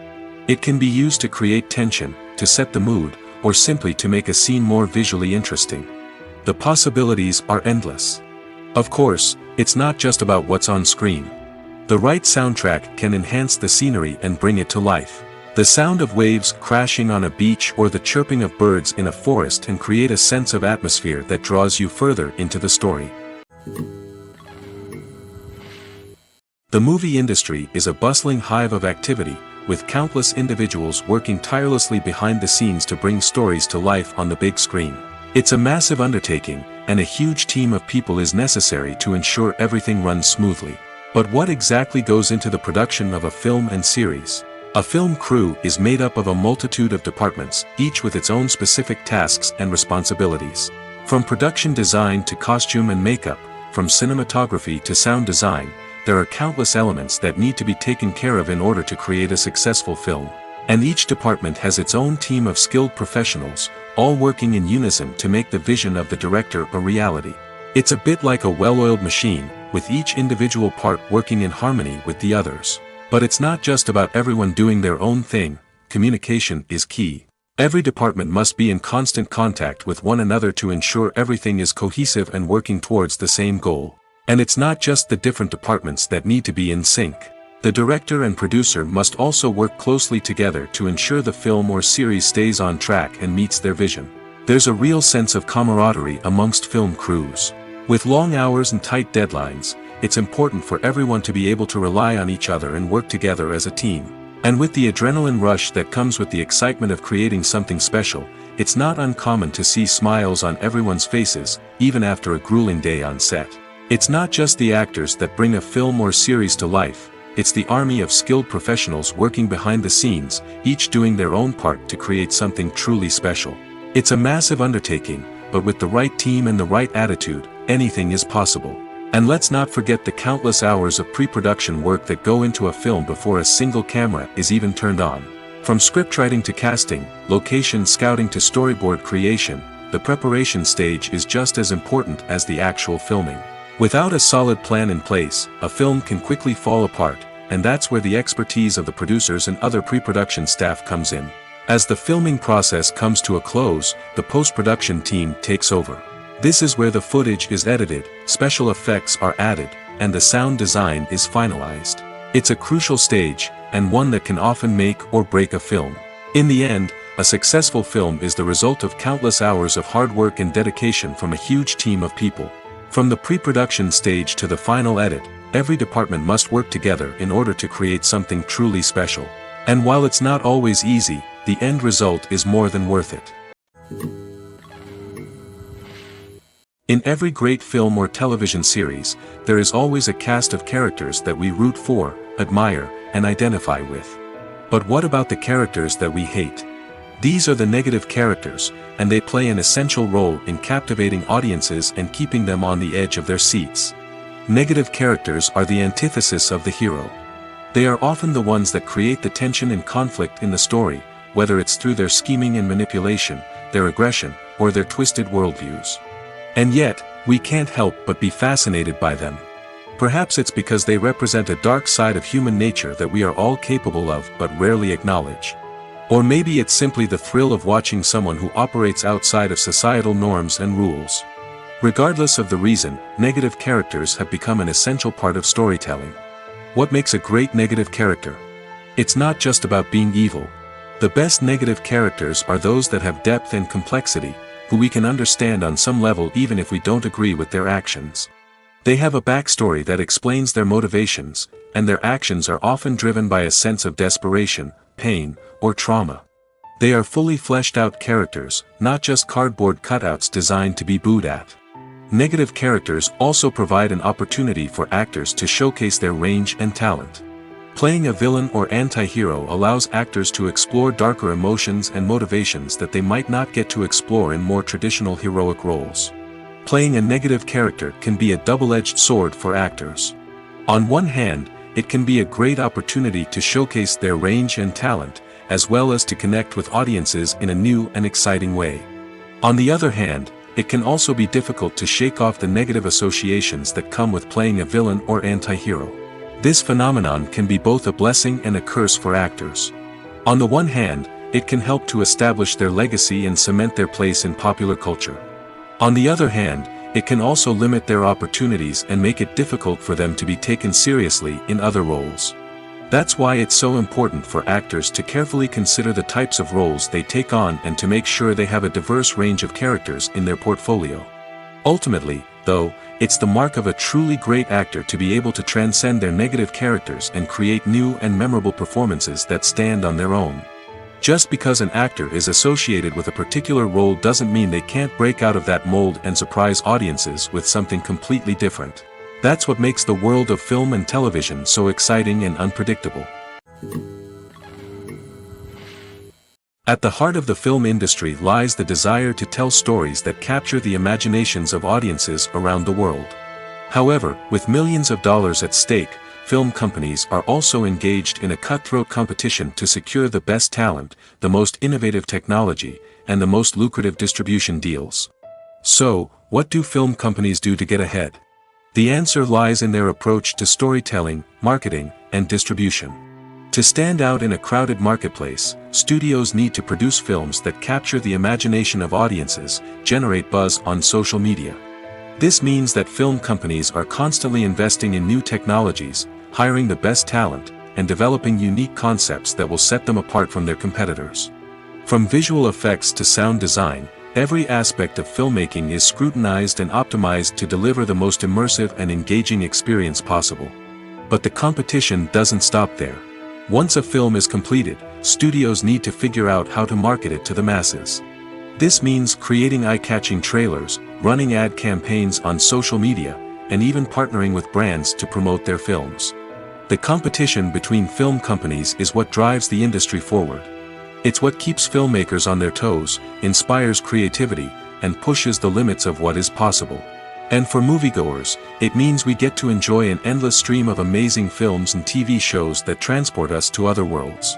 It can be used to create tension, to set the mood, or simply to make a scene more visually interesting. The possibilities are endless. Of course, it's not just about what's on screen. The right soundtrack can enhance the scenery and bring it to life. The sound of waves crashing on a beach or the chirping of birds in a forest can create a sense of atmosphere that draws you further into the story. The movie industry is a bustling hive of activity, with countless individuals working tirelessly behind the scenes to bring stories to life on the big screen. It's a massive undertaking, and a huge team of people is necessary to ensure everything runs smoothly. But what exactly goes into the production of a film and series? A film crew is made up of a multitude of departments, each with its own specific tasks and responsibilities. From production design to costume and makeup, from cinematography to sound design, there are countless elements that need to be taken care of in order to create a successful film. And each department has its own team of skilled professionals, all working in unison to make the vision of the director a reality. It's a bit like a well-oiled machine, with each individual part working in harmony with the others. But it's not just about everyone doing their own thing. Communication is key. Every department must be in constant contact with one another to ensure everything is cohesive and working towards the same goal. And it's not just the different departments that need to be in sync. The director and producer must also work closely together to ensure the film or series stays on track and meets their vision. There's a real sense of camaraderie amongst film crews. With long hours and tight deadlines, it's important for everyone to be able to rely on each other and work together as a team. And with the adrenaline rush that comes with the excitement of creating something special, it's not uncommon to see smiles on everyone's faces, even after a grueling day on set. It's not just the actors that bring a film or series to life, it's the army of skilled professionals working behind the scenes, each doing their own part to create something truly special. It's a massive undertaking, but with the right team and the right attitude, anything is possible. And let's not forget the countless hours of pre-production work that go into a film before a single camera is even turned on. From scriptwriting to casting, location scouting to storyboard creation, the preparation stage is just as important as the actual filming. Without a solid plan in place, a film can quickly fall apart, and that's where the expertise of the producers and other pre-production staff comes in. As the filming process comes to a close, the post-production team takes over. This is where the footage is edited, special effects are added, and the sound design is finalized. It's a crucial stage, and one that can often make or break a film. In the end, a successful film is the result of countless hours of hard work and dedication from a huge team of people. From the pre-production stage to the final edit, every department must work together in order to create something truly special. And while it's not always easy, the end result is more than worth it. In every great film or television series, there is always a cast of characters that we root for, admire, and identify with. But what about the characters that we hate? These are the negative characters, and they play an essential role in captivating audiences and keeping them on the edge of their seats. Negative characters are the antithesis of the hero. They are often the ones that create the tension and conflict in the story, whether it's through their scheming and manipulation, their aggression, or their twisted worldviews. And yet, we can't help but be fascinated by them. Perhaps it's because they represent a dark side of human nature that we are all capable of but rarely acknowledge. Or maybe it's simply the thrill of watching someone who operates outside of societal norms and rules. Regardless of the reason, negative characters have become an essential part of storytelling. What makes a great negative character? It's not just about being evil. The best negative characters are those that have depth and complexity, who we can understand on some level even if we don't agree with their actions. They have a backstory that explains their motivations, and their actions are often driven by a sense of desperation, pain, or trauma. They are fully fleshed out characters, not just cardboard cutouts designed to be booed at. Negative characters also provide an opportunity for actors to showcase their range and talent. Playing a villain or anti-hero allows actors to explore darker emotions and motivations that they might not get to explore in more traditional heroic roles. Playing a negative character can be a double-edged sword for actors. On one hand, it can be a great opportunity to showcase their range and talent, as well as to connect with audiences in a new and exciting way. On the other hand, it can also be difficult to shake off the negative associations that come with playing a villain or anti-hero. This phenomenon can be both a blessing and a curse for actors. On the one hand, it can help to establish their legacy and cement their place in popular culture. On the other hand, it can also limit their opportunities and make it difficult for them to be taken seriously in other roles. That's why it's so important for actors to carefully consider the types of roles they take on and to make sure they have a diverse range of characters in their portfolio. Ultimately, though, it's the mark of a truly great actor to be able to transcend their negative characters and create new and memorable performances that stand on their own. Just because an actor is associated with a particular role doesn't mean they can't break out of that mold and surprise audiences with something completely different. That's what makes the world of film and television so exciting and unpredictable. At the heart of the film industry lies the desire to tell stories that capture the imaginations of audiences around the world. However, with millions of dollars at stake, film companies are also engaged in a cutthroat competition to secure the best talent, the most innovative technology, and the most lucrative distribution deals. So, what do film companies do to get ahead? The answer lies in their approach to storytelling, marketing, and distribution. To stand out in a crowded marketplace, studios need to produce films that capture the imagination of audiences, generate buzz on social media. This means that film companies are constantly investing in new technologies, hiring the best talent, and developing unique concepts that will set them apart from their competitors. From visual effects to sound design, every aspect of filmmaking is scrutinized and optimized to deliver the most immersive and engaging experience possible. But the competition doesn't stop there. Once a film is completed, studios need to figure out how to market it to the masses. This means creating eye-catching trailers, running ad campaigns on social media, and even partnering with brands to promote their films. The competition between film companies is what drives the industry forward. It's what keeps filmmakers on their toes, inspires creativity, and pushes the limits of what is possible. And for moviegoers, it means we get to enjoy an endless stream of amazing films and TV shows that transport us to other worlds.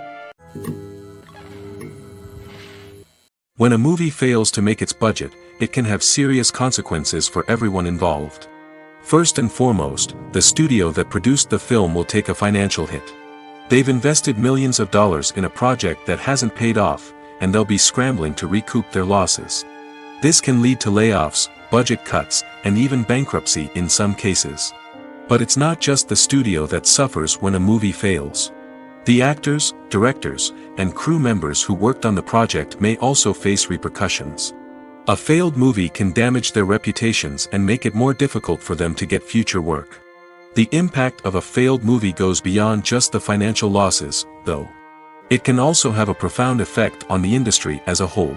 When a movie fails to make its budget, it can have serious consequences for everyone involved. First and foremost, the studio that produced the film will take a financial hit. They've invested millions of dollars in a project that hasn't paid off, and they'll be scrambling to recoup their losses. This can lead to layoffs, budget cuts, and even bankruptcy in some cases. But it's not just the studio that suffers when a movie fails. The actors, directors, and crew members who worked on the project may also face repercussions. A failed movie can damage their reputations and make it more difficult for them to get future work. The impact of a failed movie goes beyond just the financial losses, though. It can also have a profound effect on the industry as a whole.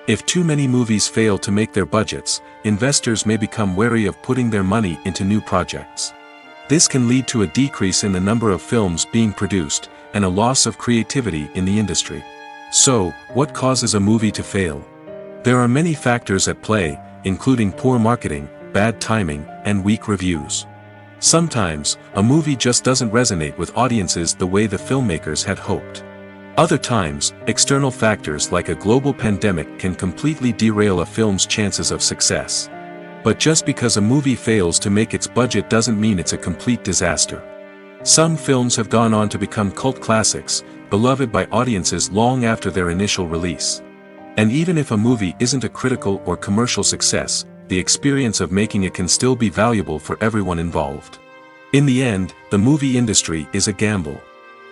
If too many movies fail to make their budgets, investors may become wary of putting their money into new projects. This can lead to a decrease in the number of films being produced, and a loss of creativity in the industry. So, what causes a movie to fail? There are many factors at play, including poor marketing, bad timing, and weak reviews. Sometimes, a movie just doesn't resonate with audiences the way the filmmakers had hoped. Other times, external factors like a global pandemic can completely derail a film's chances of success. But just because a movie fails to make its budget doesn't mean it's a complete disaster. Some films have gone on to become cult classics, beloved by audiences long after their initial release. And even if a movie isn't a critical or commercial success, the experience of making it can still be valuable for everyone involved. In the end, the movie industry is a gamble.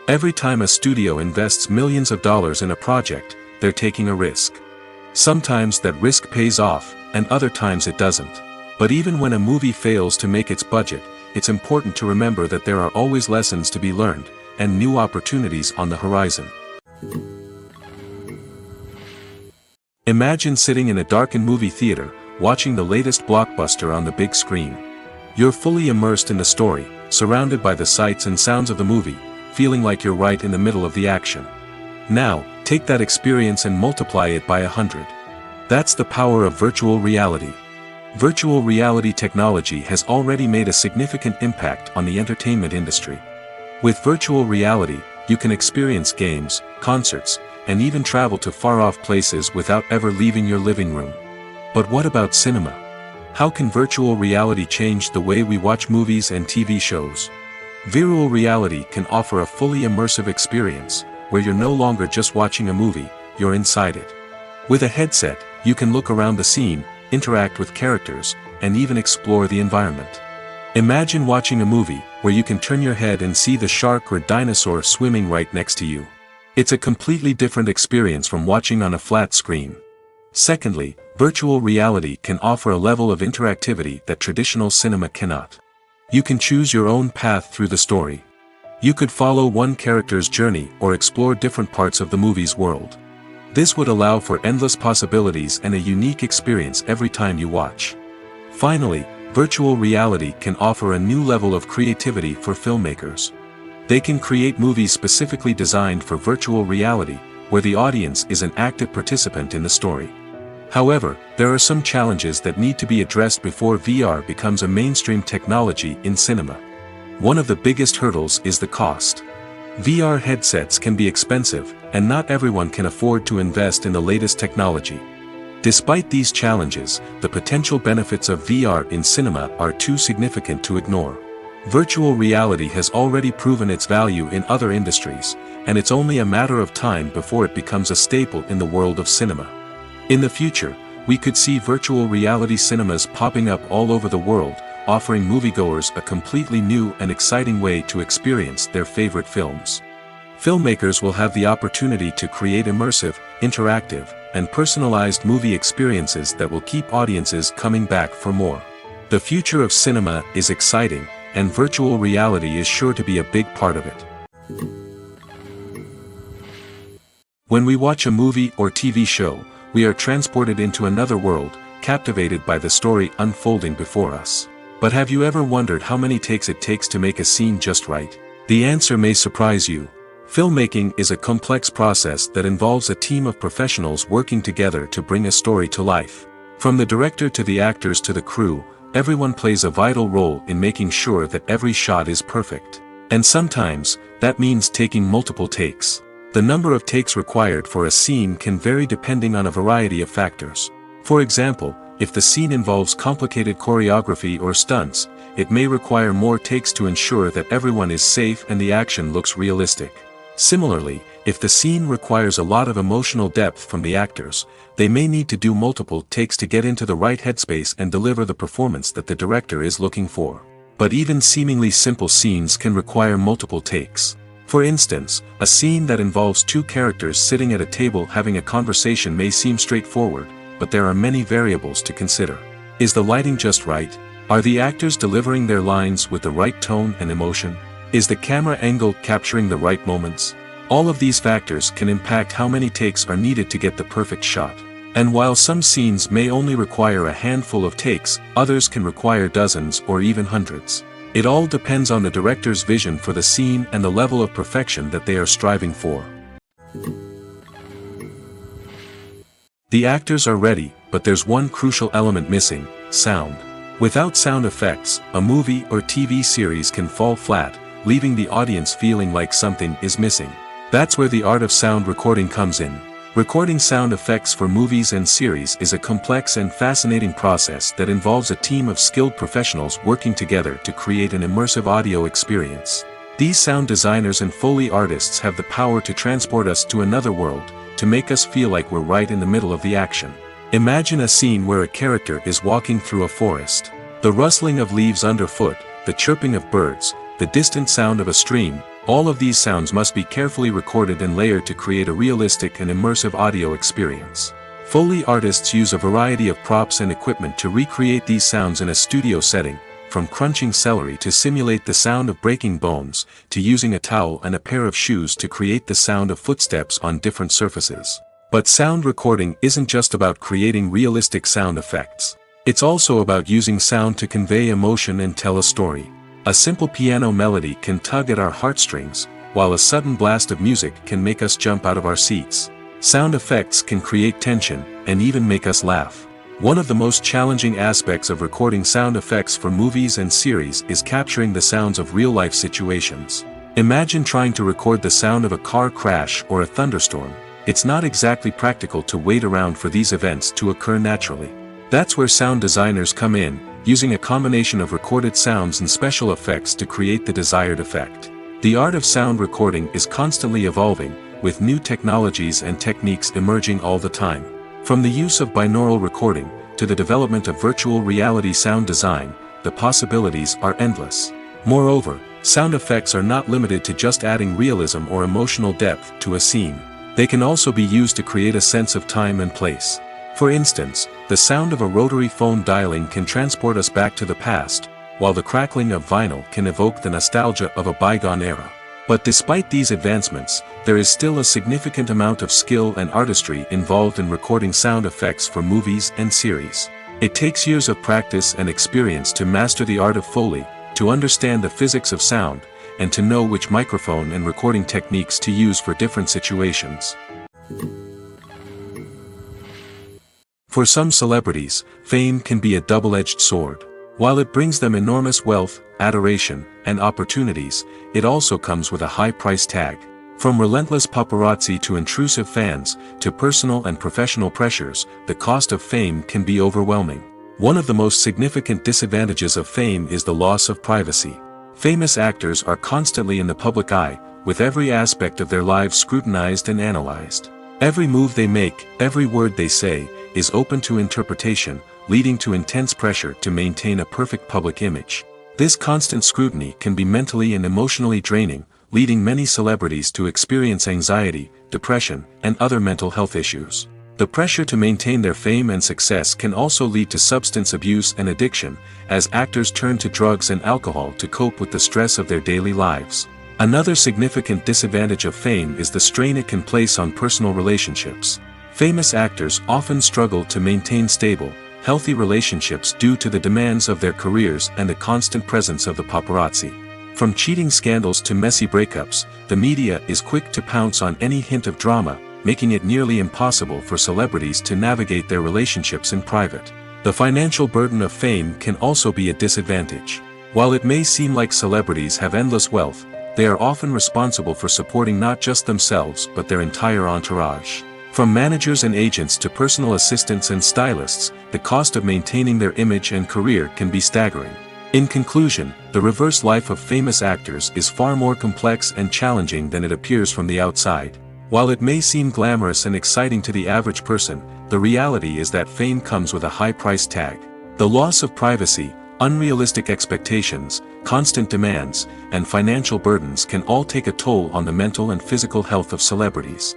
Every time a studio invests millions of dollars in a project, they're taking a risk. Sometimes that risk pays off, and other times it doesn't. But even when a movie fails to make its budget, it's important to remember that there are always lessons to be learned, and new opportunities on the horizon. Imagine sitting in a darkened movie theater, watching the latest blockbuster on the big screen. You're fully immersed in the story, surrounded by the sights and sounds of the movie, feeling like you're right in the middle of the action. Now, take that experience and multiply it by 100. That's the power of virtual reality. Virtual reality technology has already made a significant impact on the entertainment industry. With virtual reality, you can experience games, concerts, and even travel to far-off places without ever leaving your living room. But what about cinema? How can virtual reality change the way we watch movies and TV shows? Virtual reality can offer a fully immersive experience, where you're no longer just watching a movie, you're inside it. With a headset, you can look around the scene, interact with characters, and even explore the environment. Imagine watching a movie where you can turn your head and see the shark or dinosaur swimming right next to you. It's a completely different experience from watching on a flat screen. Secondly, virtual reality can offer a level of interactivity that traditional cinema cannot. You can choose your own path through the story. You could follow one character's journey or explore different parts of the movie's world. This would allow for endless possibilities and a unique experience every time you watch. Finally, virtual reality can offer a new level of creativity for filmmakers. They can create movies specifically designed for virtual reality, where the audience is an active participant in the story. However, there are some challenges that need to be addressed before VR becomes a mainstream technology in cinema. One of the biggest hurdles is the cost. VR headsets can be expensive, and not everyone can afford to invest in the latest technology. Despite these challenges, the potential benefits of VR in cinema are too significant to ignore. Virtual reality has already proven its value in other industries, and it's only a matter of time before it becomes a staple in the world of cinema. In the future, we could see virtual reality cinemas popping up all over the world, offering moviegoers a completely new and exciting way to experience their favorite films. Filmmakers will have the opportunity to create immersive, interactive, and personalized movie experiences that will keep audiences coming back for more. The future of cinema is exciting, and virtual reality is sure to be a big part of it. When we watch a movie or TV show, we are transported into another world, captivated by the story unfolding before us. But have you ever wondered how many takes it takes to make a scene just right? The answer may surprise you. Filmmaking is a complex process that involves a team of professionals working together to bring a story to life. From the director to the actors to the crew, everyone plays a vital role in making sure that every shot is perfect. And sometimes, that means taking multiple takes. The number of takes required for a scene can vary depending on a variety of factors. For example, if the scene involves complicated choreography or stunts, it may require more takes to ensure that everyone is safe and the action looks realistic. Similarly, if the scene requires a lot of emotional depth from the actors, they may need to do multiple takes to get into the right headspace and deliver the performance that the director is looking for. But even seemingly simple scenes can require multiple takes. For instance, a scene that involves two characters sitting at a table having a conversation may seem straightforward, but there are many variables to consider. Is the lighting just right? Are the actors delivering their lines with the right tone and emotion? Is the camera angle capturing the right moments? All of these factors can impact how many takes are needed to get the perfect shot. And while some scenes may only require a handful of takes, others can require dozens or even hundreds. It all depends on the director's vision for the scene and the level of perfection that they are striving for. The actors are ready, but there's one crucial element missing: sound. Without sound effects, a movie or TV series can fall flat, leaving the audience feeling like something is missing. That's where the art of sound recording comes in. Recording sound effects for movies and series is a complex and fascinating process that involves a team of skilled professionals working together to create an immersive audio experience. These sound designers and Foley artists have the power to transport us to another world, to make us feel like we're right in the middle of the action. Imagine a scene where a character is walking through a forest. The rustling of leaves underfoot, the chirping of birds, the distant sound of a stream, all of these sounds must be carefully recorded and layered to create a realistic and immersive audio experience. Foley artists use a variety of props and equipment to recreate these sounds in a studio setting, from crunching celery to simulate the sound of breaking bones, to using a towel and a pair of shoes to create the sound of footsteps on different surfaces. But sound recording isn't just about creating realistic sound effects. It's also about using sound to convey emotion and tell a story. A simple piano melody can tug at our heartstrings, while a sudden blast of music can make us jump out of our seats. Sound effects can create tension, and even make us laugh. One of the most challenging aspects of recording sound effects for movies and series is capturing the sounds of real-life situations. Imagine trying to record the sound of a car crash or a thunderstorm. It's not exactly practical to wait around for these events to occur naturally. That's where sound designers come in, using a combination of recorded sounds and special effects to create the desired effect. The art of sound recording is constantly evolving, with new technologies and techniques emerging all the time. From the use of binaural recording, to the development of virtual reality sound design, the possibilities are endless. Moreover, sound effects are not limited to just adding realism or emotional depth to a scene. They can also be used to create a sense of time and place. For instance, the sound of a rotary phone dialing can transport us back to the past, while the crackling of vinyl can evoke the nostalgia of a bygone era. But despite these advancements, there is still a significant amount of skill and artistry involved in recording sound effects for movies and series. It takes years of practice and experience to master the art of Foley, to understand the physics of sound, and to know which microphone and recording techniques to use for different situations. For some celebrities, fame can be a double-edged sword. While it brings them enormous wealth, adoration, and opportunities, it also comes with a high price tag. From relentless paparazzi to intrusive fans, to personal and professional pressures, the cost of fame can be overwhelming. One of the most significant disadvantages of fame is the loss of privacy. Famous actors are constantly in the public eye, with every aspect of their lives scrutinized and analyzed. Every move they make, every word they say, is open to interpretation, leading to intense pressure to maintain a perfect public image. This constant scrutiny can be mentally and emotionally draining, leading many celebrities to experience anxiety, depression, and other mental health issues. The pressure to maintain their fame and success can also lead to substance abuse and addiction, as actors turn to drugs and alcohol to cope with the stress of their daily lives. Another significant disadvantage of fame is the strain it can place on personal relationships. Famous actors often struggle to maintain stable, healthy relationships due to the demands of their careers and the constant presence of the paparazzi. From cheating scandals to messy breakups, the media is quick to pounce on any hint of drama, making it nearly impossible for celebrities to navigate their relationships in private. The financial burden of fame can also be a disadvantage. While it may seem like celebrities have endless wealth, they are often responsible for supporting not just themselves but their entire entourage. From managers and agents to personal assistants and stylists, the cost of maintaining their image and career can be staggering. In conclusion, the reverse life of famous actors is far more complex and challenging than it appears from the outside. While it may seem glamorous and exciting to the average person, the reality is that fame comes with a high price tag. The loss of privacy, unrealistic expectations, constant demands, and financial burdens can all take a toll on the mental and physical health of celebrities.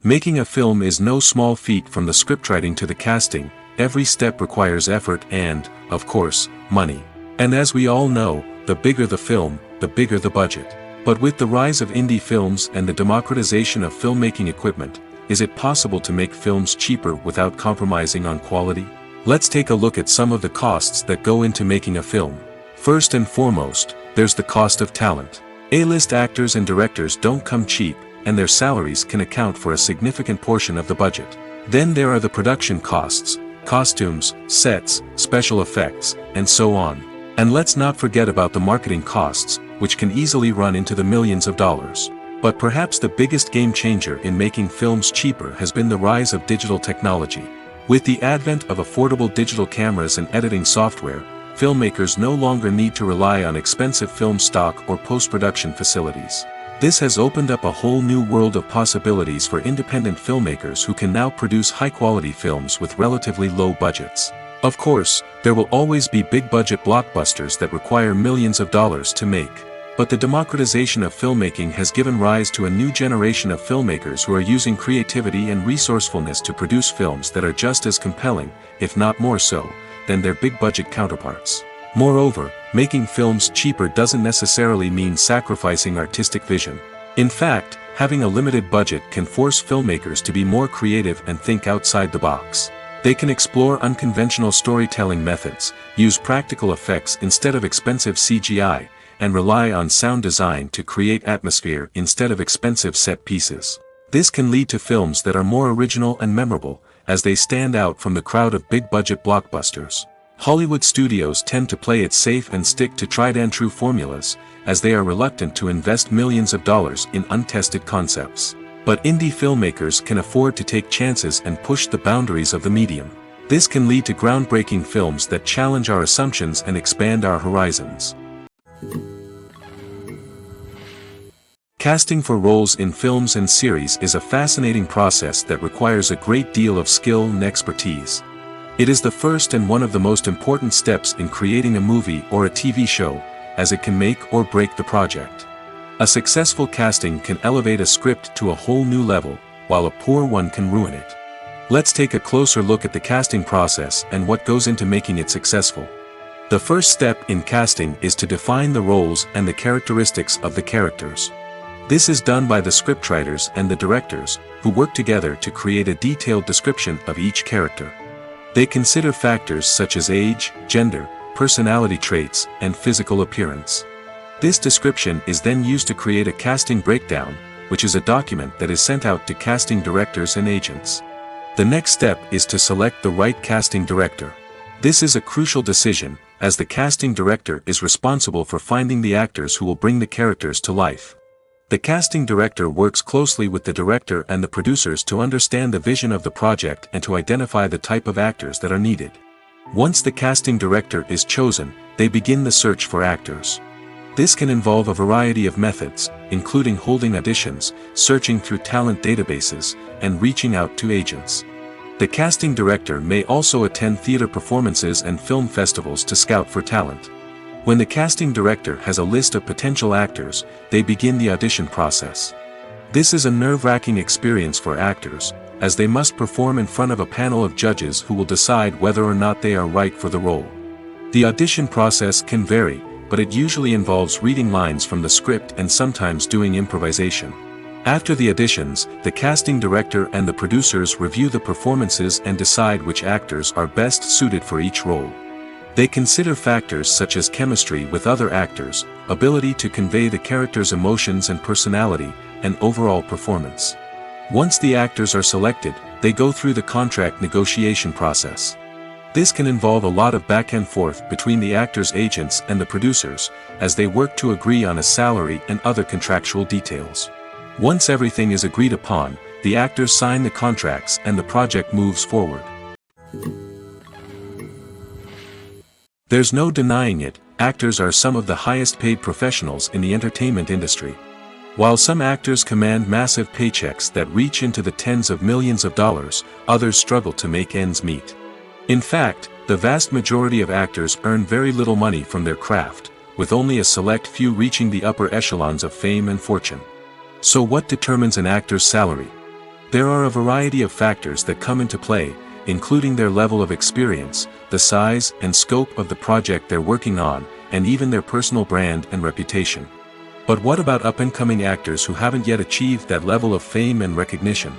Making a film is no small feat. From the scriptwriting to the casting, every step requires effort and, of course, money. And as we all know, the bigger the film, the bigger the budget. But with the rise of indie films and the democratization of filmmaking equipment, is it possible to make films cheaper without compromising on quality? Let's take a look at some of the costs that go into making a film. First and foremost, there's the cost of talent. A-list actors and directors don't come cheap, and their salaries can account for a significant portion of the budget. Then there are the production costs, costumes, sets, special effects, and so on. And let's not forget about the marketing costs, which can easily run into the millions of dollars. But perhaps the biggest game changer in making films cheaper has been the rise of digital technology. With the advent of affordable digital cameras and editing software, filmmakers no longer need to rely on expensive film stock or post-production facilities. This has opened up a whole new world of possibilities for independent filmmakers who can now produce high-quality films with relatively low budgets. Of course, there will always be big-budget blockbusters that require millions of dollars to make. But the democratization of filmmaking has given rise to a new generation of filmmakers who are using creativity and resourcefulness to produce films that are just as compelling, if not more so, than their big-budget counterparts. Moreover, making films cheaper doesn't necessarily mean sacrificing artistic vision. In fact, having a limited budget can force filmmakers to be more creative and think outside the box. They can explore unconventional storytelling methods, use practical effects instead of expensive CGI, and rely on sound design to create atmosphere instead of expensive set pieces. This can lead to films that are more original and memorable, as they stand out from the crowd of big-budget blockbusters. Hollywood studios tend to play it safe and stick to tried-and-true formulas, as they are reluctant to invest millions of dollars in untested concepts. But indie filmmakers can afford to take chances and push the boundaries of the medium. This can lead to groundbreaking films that challenge our assumptions and expand our horizons. Casting for roles in films and series is a fascinating process that requires a great deal of skill and expertise. It is the first and one of the most important steps in creating a movie or a TV show, as it can make or break the project. A successful casting can elevate a script to a whole new level, while a poor one can ruin it. Let's take a closer look at the casting process and what goes into making it successful. The first step in casting is to define the roles and the characteristics of the characters. This is done by the scriptwriters and the directors, who work together to create a detailed description of each character. They consider factors such as age, gender, personality traits, and physical appearance. This description is then used to create a casting breakdown, which is a document that is sent out to casting directors and agents. The next step is to select the right casting director. This is a crucial decision, as the casting director is responsible for finding the actors who will bring the characters to life. The casting director works closely with the director and the producers to understand the vision of the project and to identify the type of actors that are needed. Once the casting director is chosen, they begin the search for actors. This can involve a variety of methods, including holding auditions, searching through talent databases, and reaching out to agents. The casting director may also attend theater performances and film festivals to scout for talent. When the casting director has a list of potential actors, they begin the audition process. This is a nerve-wracking experience for actors, as they must perform in front of a panel of judges who will decide whether or not they are right for the role. The audition process can vary, but it usually involves reading lines from the script and sometimes doing improvisation. After the auditions, the casting director and the producers review the performances and decide which actors are best suited for each role. They consider factors such as chemistry with other actors, ability to convey the character's emotions and personality, and overall performance. Once the actors are selected, they go through the contract negotiation process. This can involve a lot of back and forth between the actors' agents and the producers, as they work to agree on a salary and other contractual details. Once everything is agreed upon, the actors sign the contracts and the project moves forward. There's no denying it, actors are some of the highest paid professionals in the entertainment industry. While some actors command massive paychecks that reach into the tens of millions of dollars, others struggle to make ends meet. In fact, the vast majority of actors earn very little money from their craft, with only a select few reaching the upper echelons of fame and fortune. So what determines an actor's salary? There are a variety of factors that come into play, including their level of experience, the size and scope of the project they're working on, and even their personal brand and reputation. But what about up-and-coming actors who haven't yet achieved that level of fame and recognition?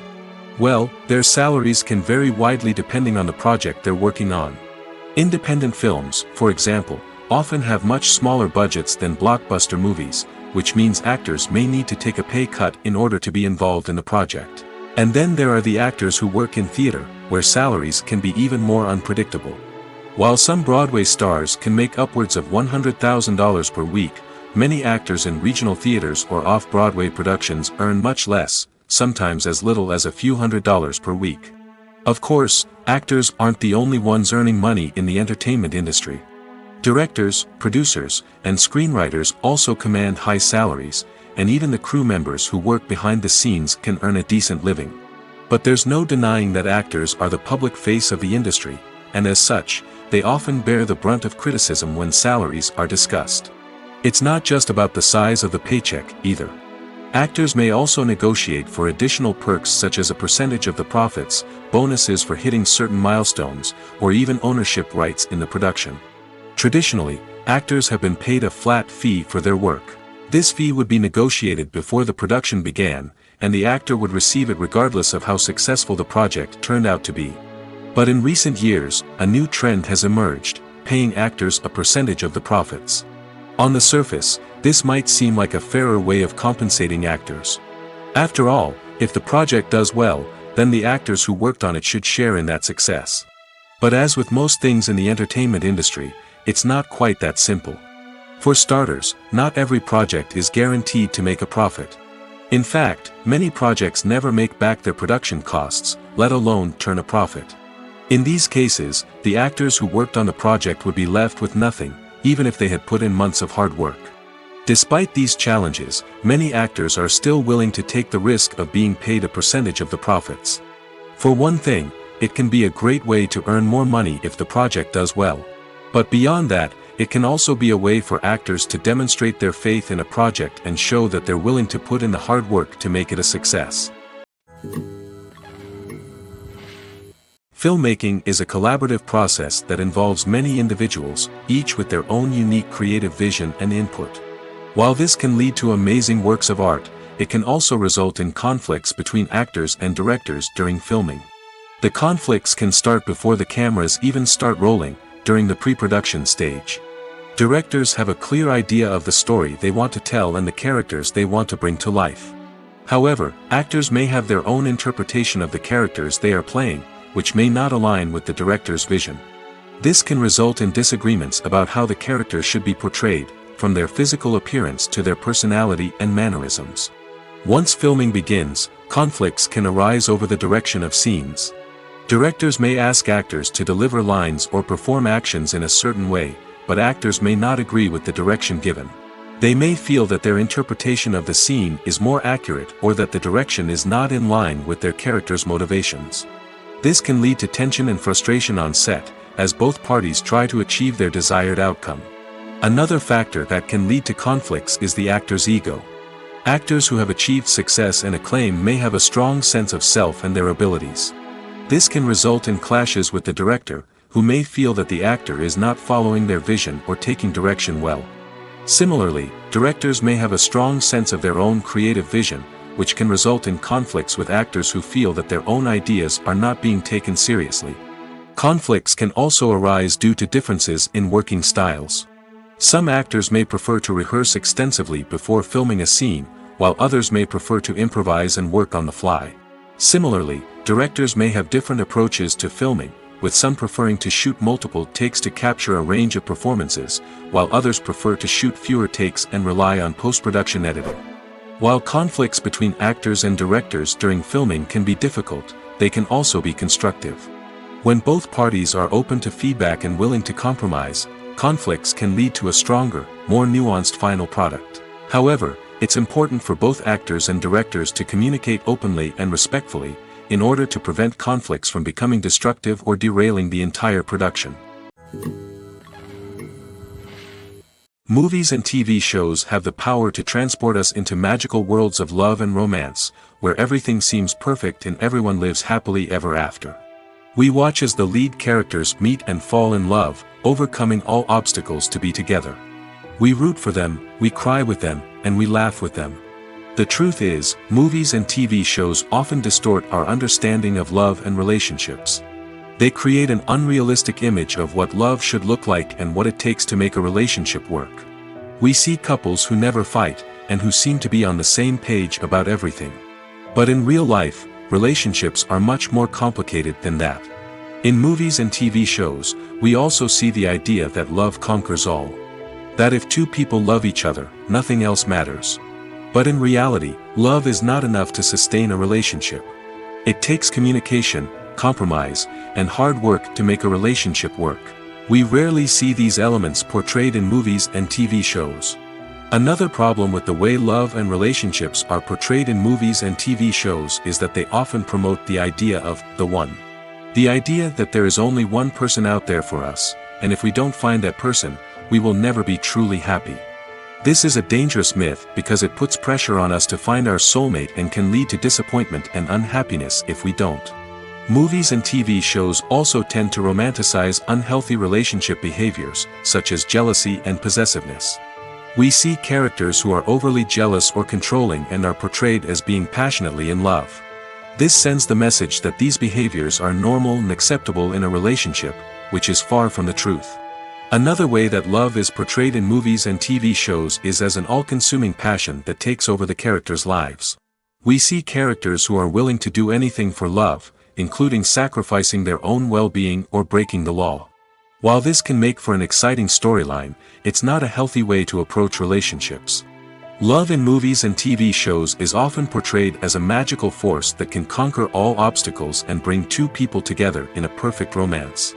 Well, their salaries can vary widely depending on the project they're working on. Independent films, for example, often have much smaller budgets than blockbuster movies, which means actors may need to take a pay cut in order to be involved in the project. And then there are the actors who work in theater, where salaries can be even more unpredictable. While some Broadway stars can make upwards of $100,000 per week, many actors in regional theaters or off-Broadway productions earn much less, sometimes as little as a few $100s per week. Of course, actors aren't the only ones earning money in the entertainment industry. Directors, producers, and screenwriters also command high salaries, and even the crew members who work behind the scenes can earn a decent living. But there's no denying that actors are the public face of the industry, and as such, they often bear the brunt of criticism when salaries are discussed. It's not just about the size of the paycheck, either. Actors may also negotiate for additional perks such as a percentage of the profits, bonuses for hitting certain milestones, or even ownership rights in the production. Traditionally, actors have been paid a flat fee for their work. This fee would be negotiated before the production began, and the actor would receive it regardless of how successful the project turned out to be. But in recent years, a new trend has emerged, paying actors a percentage of the profits. On the surface, this might seem like a fairer way of compensating actors. After all, if the project does well, then the actors who worked on it should share in that success. But as with most things in the entertainment industry, it's not quite that simple. For starters, not every project is guaranteed to make a profit. In fact, many projects never make back their production costs, let alone turn a profit. In these cases, the actors who worked on the project would be left with nothing, even if they had put in months of hard work. Despite these challenges, many actors are still willing to take the risk of being paid a percentage of the profits. For one thing, it can be a great way to earn more money if the project does well. But beyond that, it can also be a way for actors to demonstrate their faith in a project and show that they're willing to put in the hard work to make it a success. Filmmaking is a collaborative process that involves many individuals, each with their own unique creative vision and input. While this can lead to amazing works of art, it can also result in conflicts between actors and directors during filming. The conflicts can start before the cameras even start rolling, during the pre-production stage. Directors have a clear idea of the story they want to tell and the characters they want to bring to life. However, actors may have their own interpretation of the characters they are playing, which may not align with the director's vision. This can result in disagreements about how the characters should be portrayed, from their physical appearance to their personality and mannerisms. Once filming begins, conflicts can arise over the direction of scenes. Directors may ask actors to deliver lines or perform actions in a certain way, but actors may not agree with the direction given. They may feel that their interpretation of the scene is more accurate or that the direction is not in line with their character's motivations. This can lead to tension and frustration on set, as both parties try to achieve their desired outcome. Another factor that can lead to conflicts is the actor's ego. Actors who have achieved success and acclaim may have a strong sense of self and their abilities. This can result in clashes with the director, who may feel that the actor is not following their vision or taking direction well. Similarly, directors may have a strong sense of their own creative vision, which can result in conflicts with actors who feel that their own ideas are not being taken seriously. Conflicts can also arise due to differences in working styles. Some actors may prefer to rehearse extensively before filming a scene, while others may prefer to improvise and work on the fly. Similarly, directors may have different approaches to filming, with some preferring to shoot multiple takes to capture a range of performances, while others prefer to shoot fewer takes and rely on post-production editing. While conflicts between actors and directors during filming can be difficult, they can also be constructive. When both parties are open to feedback and willing to compromise, conflicts can lead to a stronger, more nuanced final product. However, it's important for both actors and directors to communicate openly and respectfully, in order to prevent conflicts from becoming destructive or derailing the entire production. Movies and TV shows have the power to transport us into magical worlds of love and romance, where everything seems perfect and everyone lives happily ever after. We watch as the lead characters meet and fall in love, overcoming all obstacles to be together. We root for them, we cry with them, and we laugh with them. The truth is, movies and TV shows often distort our understanding of love and relationships. They create an unrealistic image of what love should look like and what it takes to make a relationship work. We see couples who never fight, and who seem to be on the same page about everything. But in real life, relationships are much more complicated than that. In movies and TV shows, we also see the idea that love conquers all. That if two people love each other, nothing else matters. But in reality, love is not enough to sustain a relationship. It takes communication, compromise, and hard work to make a relationship work. We rarely see these elements portrayed in movies and TV shows. Another problem with the way love and relationships are portrayed in movies and TV shows is that they often promote the idea of the one. The idea that there is only one person out there for us, and if we don't find that person, we will never be truly happy. This is a dangerous myth because it puts pressure on us to find our soulmate and can lead to disappointment and unhappiness if we don't. Movies and TV shows also tend to romanticize unhealthy relationship behaviors, such as jealousy and possessiveness. We see characters who are overly jealous or controlling and are portrayed as being passionately in love. This sends the message that these behaviors are normal and acceptable in a relationship, which is far from the truth. Another way that love is portrayed in movies and TV shows is as an all-consuming passion that takes over the characters' lives. We see characters who are willing to do anything for love, including sacrificing their own well-being or breaking the law. While this can make for an exciting storyline, it's not a healthy way to approach relationships. Love in movies and TV shows is often portrayed as a magical force that can conquer all obstacles and bring two people together in a perfect romance.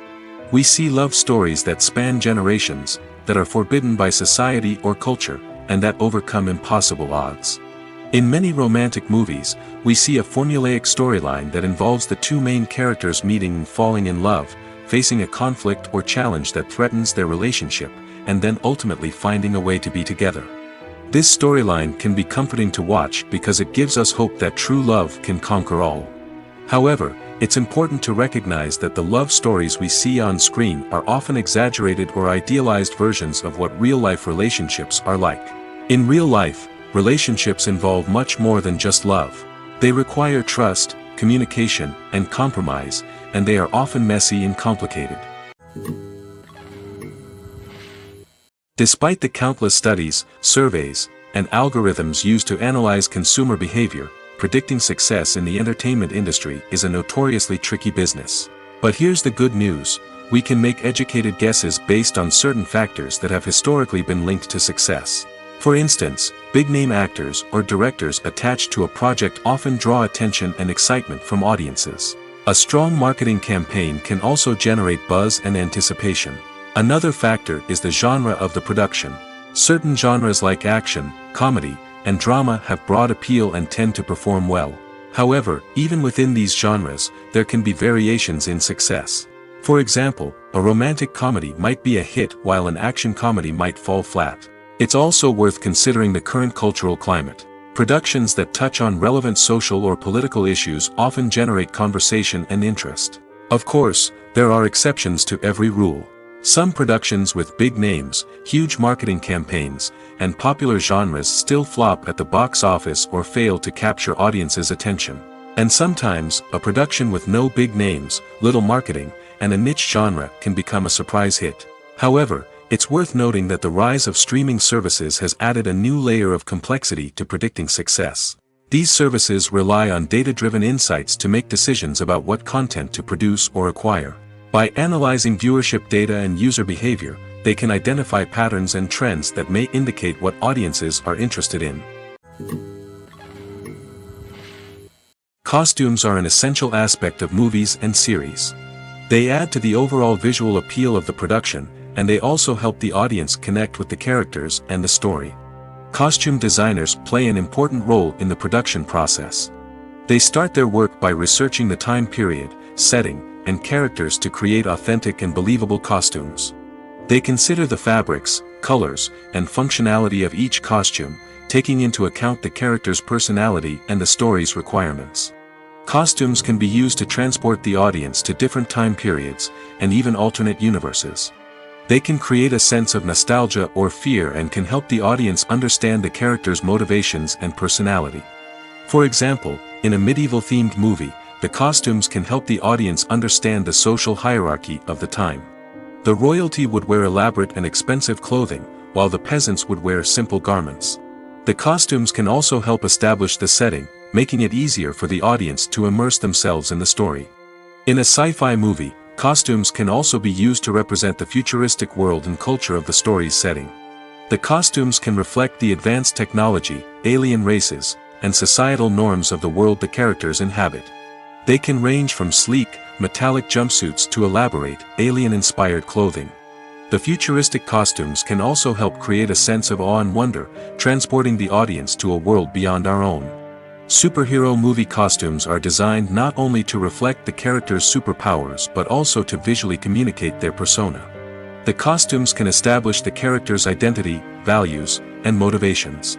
We see love stories that span generations, that are forbidden by society or culture, and that overcome impossible odds. In many romantic movies, we see a formulaic storyline that involves the two main characters meeting and falling in love, facing a conflict or challenge that threatens their relationship, and then ultimately finding a way to be together. This storyline can be comforting to watch because it gives us hope that true love can conquer all. However, it's important to recognize that the love stories we see on screen are often exaggerated or idealized versions of what real-life relationships are like. In real life, relationships involve much more than just love. They require trust, communication, and compromise, and they are often messy and complicated. Despite the countless studies, surveys, and algorithms used to analyze consumer behavior, predicting success in the entertainment industry is a notoriously tricky business. But here's the good news: we can make educated guesses based on certain factors that have historically been linked to success. For instance, big-name actors or directors attached to a project often draw attention and excitement from audiences. A strong marketing campaign can also generate buzz and anticipation. Another factor is the genre of the production. Certain genres like action, comedy, and drama have broad appeal and tend to perform well. However, even within these genres, there can be variations in success. For example, a romantic comedy might be a hit while an action comedy might fall flat. It's also worth considering the current cultural climate. Productions that touch on relevant social or political issues often generate conversation and interest. Of course, there are exceptions to every rule. Some productions with big names, huge marketing campaigns, and popular genres still flop at the box office or fail to capture audiences' attention. And sometimes, a production with no big names, little marketing, and a niche genre can become a surprise hit. However, it's worth noting that the rise of streaming services has added a new layer of complexity to predicting success. These services rely on data-driven insights to make decisions about what content to produce or acquire. By analyzing viewership data and user behavior, they can identify patterns and trends that may indicate what audiences are interested in. Costumes are an essential aspect of movies and series. They add to the overall visual appeal of the production, and they also help the audience connect with the characters and the story. Costume designers play an important role in the production process. They start their work by researching the time period, setting, and characters to create authentic and believable costumes. They consider the fabrics, colors, and functionality of each costume, taking into account the character's personality and the story's requirements. Costumes can be used to transport the audience to different time periods, and even alternate universes. They can create a sense of nostalgia or fear and can help the audience understand the character's motivations and personality. For example, in a medieval-themed movie, the costumes can help the audience understand the social hierarchy of the time. The royalty would wear elaborate and expensive clothing, while the peasants would wear simple garments. The costumes can also help establish the setting, making it easier for the audience to immerse themselves in the story. In a sci-fi movie, costumes can also be used to represent the futuristic world and culture of the story's setting. The costumes can reflect the advanced technology, alien races, and societal norms of the world the characters inhabit. They can range from sleek, metallic jumpsuits to elaborate, alien-inspired clothing. The futuristic costumes can also help create a sense of awe and wonder, transporting the audience to a world beyond our own. Superhero movie costumes are designed not only to reflect the character's superpowers but also to visually communicate their persona. The costumes can establish the character's identity, values, and motivations.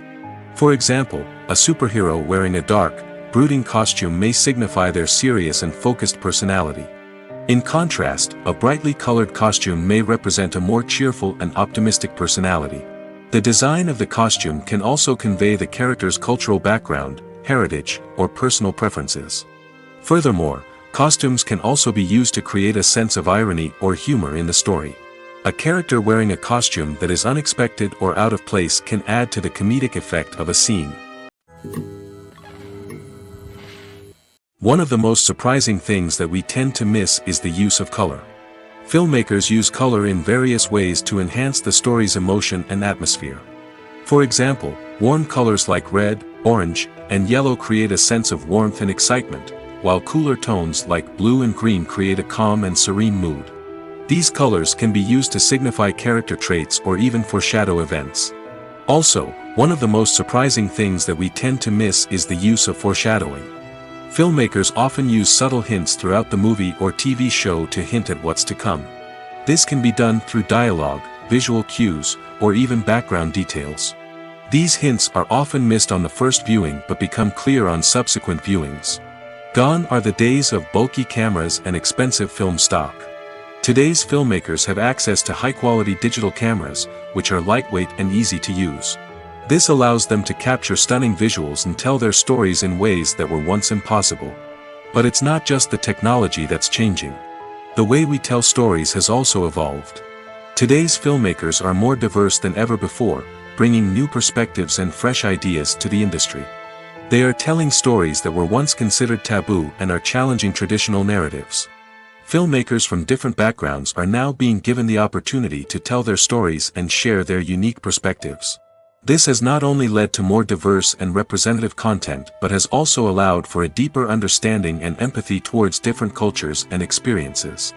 For example, a superhero wearing a dark, brooding costume may signify their serious and focused personality. In contrast, a brightly colored costume may represent a more cheerful and optimistic personality. The design of the costume can also convey the character's cultural background, heritage, or personal preferences. Furthermore, costumes can also be used to create a sense of irony or humor in the story. A character wearing a costume that is unexpected or out of place can add to the comedic effect of a scene. One of the most surprising things that we tend to miss is the use of color. Filmmakers use color in various ways to enhance the story's emotion and atmosphere. For example, warm colors like red, orange, and yellow create a sense of warmth and excitement, while cooler tones like blue and green create a calm and serene mood. These colors can be used to signify character traits or even foreshadow events. Also, one of the most surprising things that we tend to miss is the use of foreshadowing. Filmmakers often use subtle hints throughout the movie or TV show to hint at what's to come. This can be done through dialogue, visual cues, or even background details. These hints are often missed on the first viewing but become clear on subsequent viewings. Gone are the days of bulky cameras and expensive film stock. Today's filmmakers have access to high-quality digital cameras, which are lightweight and easy to use. This allows them to capture stunning visuals and tell their stories in ways that were once impossible. But it's not just the technology that's changing. The way we tell stories has also evolved. Today's filmmakers are more diverse than ever before, bringing new perspectives and fresh ideas to the industry. They are telling stories that were once considered taboo and are challenging traditional narratives. Filmmakers from different backgrounds are now being given the opportunity to tell their stories and share their unique perspectives. This has not only led to more diverse and representative content but has also allowed for a deeper understanding and empathy towards different cultures and experiences.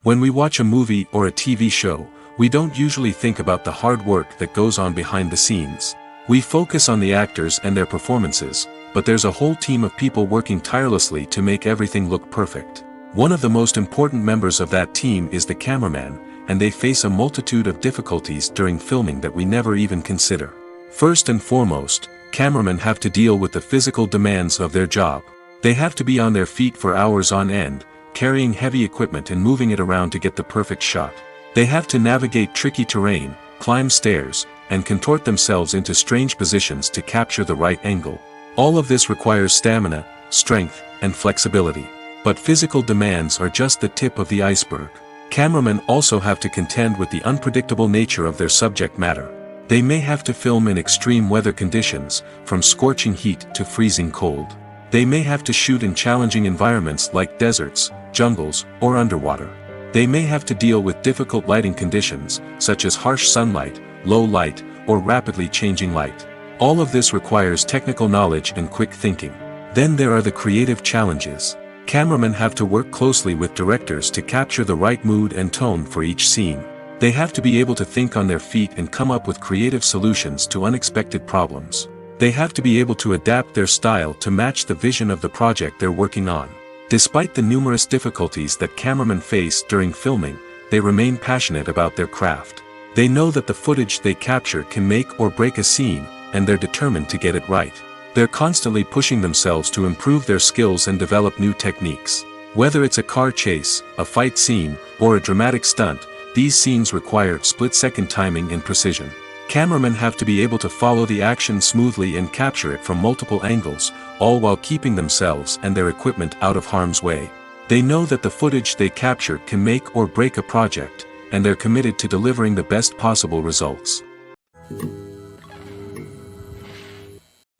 When we watch a movie or a TV show, we don't usually think about the hard work that goes on behind the scenes. We focus on the actors and their performances, but there's a whole team of people working tirelessly to make everything look perfect. One of the most important members of that team is the cameraman, and they face a multitude of difficulties during filming that we never even consider. First and foremost, cameramen have to deal with the physical demands of their job. They have to be on their feet for hours on end, carrying heavy equipment and moving it around to get the perfect shot. They have to navigate tricky terrain, climb stairs, and contort themselves into strange positions to capture the right angle. All of this requires stamina, strength, and flexibility. But physical demands are just the tip of the iceberg. Cameramen also have to contend with the unpredictable nature of their subject matter. They may have to film in extreme weather conditions, from scorching heat to freezing cold. They may have to shoot in challenging environments like deserts, jungles, or underwater. They may have to deal with difficult lighting conditions, such as harsh sunlight, low light, or rapidly changing light. All of this requires technical knowledge and quick thinking. Then there are the creative challenges. Cameramen have to work closely with directors to capture the right mood and tone for each scene. They have to be able to think on their feet and come up with creative solutions to unexpected problems. They have to be able to adapt their style to match the vision of the project they're working on. Despite the numerous difficulties that cameramen face during filming, they remain passionate about their craft. They know that the footage they capture can make or break a scene, and they're determined to get it right. They're constantly pushing themselves to improve their skills and develop new techniques. Whether it's a car chase, a fight scene, or a dramatic stunt, these scenes require split-second timing and precision. Cameramen have to be able to follow the action smoothly and capture it from multiple angles, all while keeping themselves and their equipment out of harm's way. They know that the footage they capture can make or break a project, and they're committed to delivering the best possible results.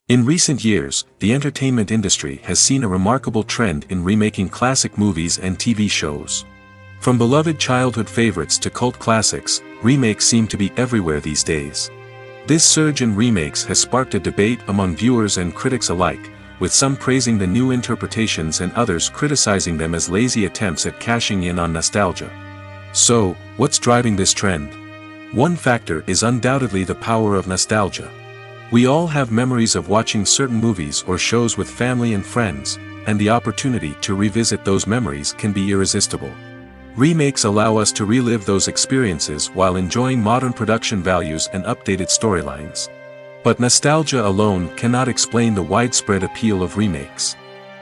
In recent years, the entertainment industry has seen a remarkable trend in remaking classic movies and TV shows. From beloved childhood favorites to cult classics, remakes seem to be everywhere these days. This surge in remakes has sparked a debate among viewers and critics alike, with some praising the new interpretations and others criticizing them as lazy attempts at cashing in on nostalgia. So, what's driving this trend? One factor is undoubtedly the power of nostalgia. We all have memories of watching certain movies or shows with family and friends, and the opportunity to revisit those memories can be irresistible. Remakes allow us to relive those experiences while enjoying modern production values and updated storylines. But nostalgia alone cannot explain the widespread appeal of remakes.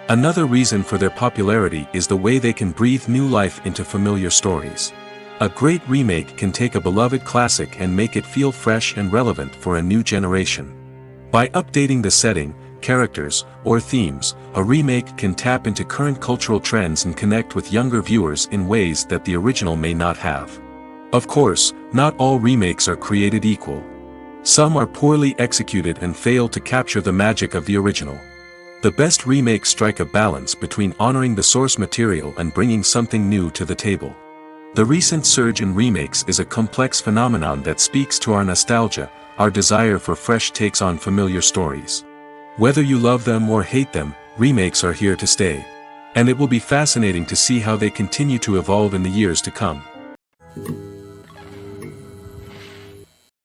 Another reason for their popularity is the way they can breathe new life into familiar stories. A great remake can take a beloved classic and make it feel fresh and relevant for a new generation. By updating the setting, characters, or themes, a remake can tap into current cultural trends and connect with younger viewers in ways that the original may not have. Of course, not all remakes are created equal. Some are poorly executed and fail to capture the magic of the original. The best remakes strike a balance between honoring the source material and bringing something new to the table. The recent surge in remakes is a complex phenomenon that speaks to our nostalgia, our desire for fresh takes on familiar stories. Whether you love them or hate them, remakes are here to stay. And it will be fascinating to see how they continue to evolve in the years to come.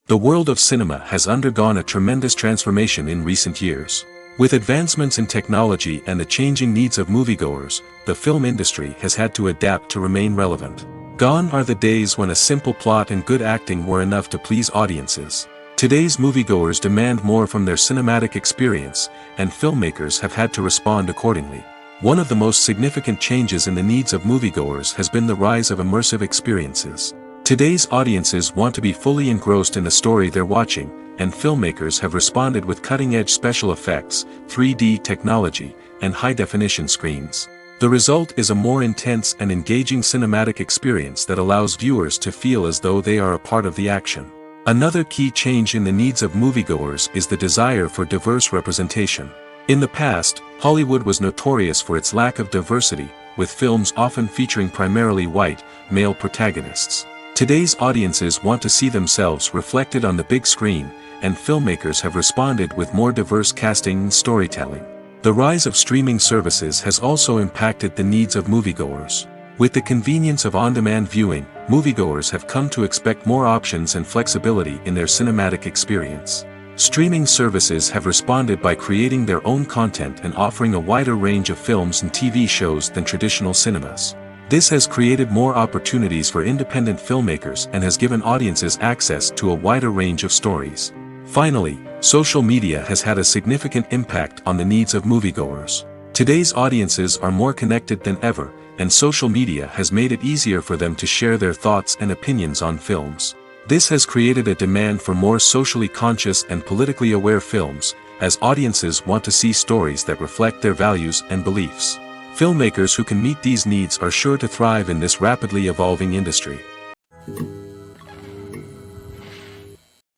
The world of cinema has undergone a tremendous transformation in recent years. With advancements in technology and the changing needs of moviegoers, the film industry has had to adapt to remain relevant. Gone are the days when a simple plot and good acting were enough to please audiences. Today's moviegoers demand more from their cinematic experience, and filmmakers have had to respond accordingly. One of the most significant changes in the needs of moviegoers has been the rise of immersive experiences. Today's audiences want to be fully engrossed in the story they're watching, and filmmakers have responded with cutting-edge special effects, 3D technology, and high-definition screens. The result is a more intense and engaging cinematic experience that allows viewers to feel as though they are a part of the action. Another key change in the needs of moviegoers is the desire for diverse representation. In the past, Hollywood was notorious for its lack of diversity, with films often featuring primarily white, male protagonists. Today's audiences want to see themselves reflected on the big screen, and filmmakers have responded with more diverse casting and storytelling. The rise of streaming services has also impacted the needs of moviegoers. With the convenience of on-demand viewing, moviegoers have come to expect more options and flexibility in their cinematic experience. Streaming services have responded by creating their own content and offering a wider range of films and TV shows than traditional cinemas. This has created more opportunities for independent filmmakers and has given audiences access to a wider range of stories. Finally, social media has had a significant impact on the needs of moviegoers. Today's audiences are more connected than ever, and social media has made it easier for them to share their thoughts and opinions on films. This has created a demand for more socially conscious and politically aware films, as audiences want to see stories that reflect their values and beliefs. Filmmakers who can meet these needs are sure to thrive in this rapidly evolving industry.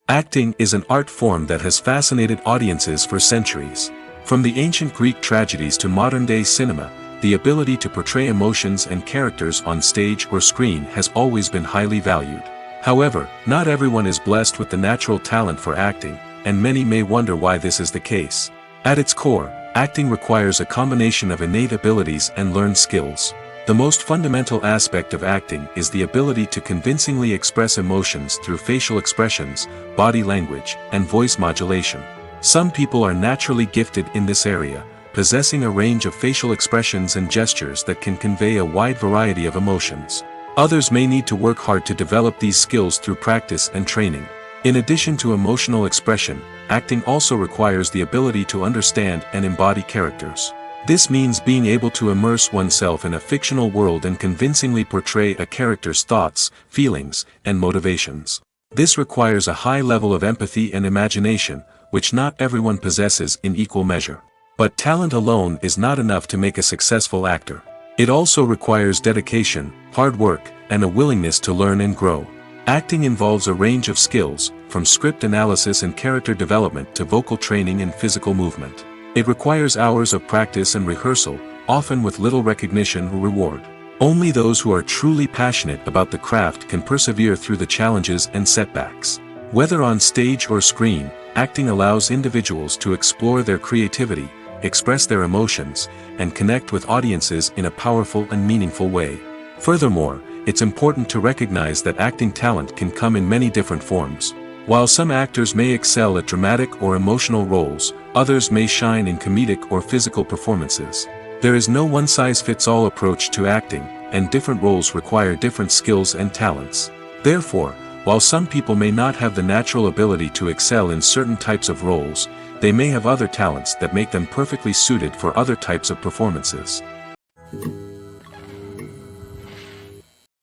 Acting is an art form that has fascinated audiences for centuries. From the ancient Greek tragedies to modern-day cinema, the ability to portray emotions and characters on stage or screen has always been highly valued. However, not everyone is blessed with the natural talent for acting, and many may wonder why this is the case. At its core, acting requires a combination of innate abilities and learned skills. The most fundamental aspect of acting is the ability to convincingly express emotions through facial expressions, body language, and voice modulation. Some people are naturally gifted in this area, possessing a range of facial expressions and gestures that can convey a wide variety of emotions. Others may need to work hard to develop these skills through practice and training. In addition to emotional expression, acting also requires the ability to understand and embody characters. This means being able to immerse oneself in a fictional world and convincingly portray a character's thoughts, feelings, and motivations. This requires a high level of empathy and imagination, which not everyone possesses in equal measure. But talent alone is not enough to make a successful actor. It also requires dedication, hard work, and a willingness to learn and grow. Acting involves a range of skills, from script analysis and character development to vocal training and physical movement. It requires hours of practice and rehearsal, often with little recognition or reward. Only those who are truly passionate about the craft can persevere through the challenges and setbacks. Whether on stage or screen, acting allows individuals to explore their creativity, express their emotions, and connect with audiences in a powerful and meaningful way. Furthermore, it's important to recognize that acting talent can come in many different forms. While some actors may excel at dramatic or emotional roles, others may shine in comedic or physical performances. There is no one-size-fits-all approach to acting, and different roles require different skills and talents. Therefore, while some people may not have the natural ability to excel in certain types of roles, they may have other talents that make them perfectly suited for other types of performances.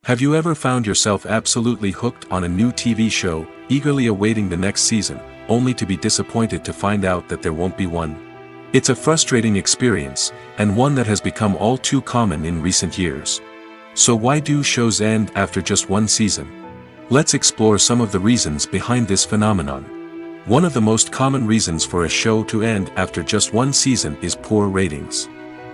Have you ever found yourself absolutely hooked on a new TV show, eagerly awaiting the next season, only to be disappointed to find out that there won't be one? It's a frustrating experience, and one that has become all too common in recent years. So why do shows end after just one season? Let's explore some of the reasons behind this phenomenon. One of the most common reasons for a show to end after just one season is poor ratings.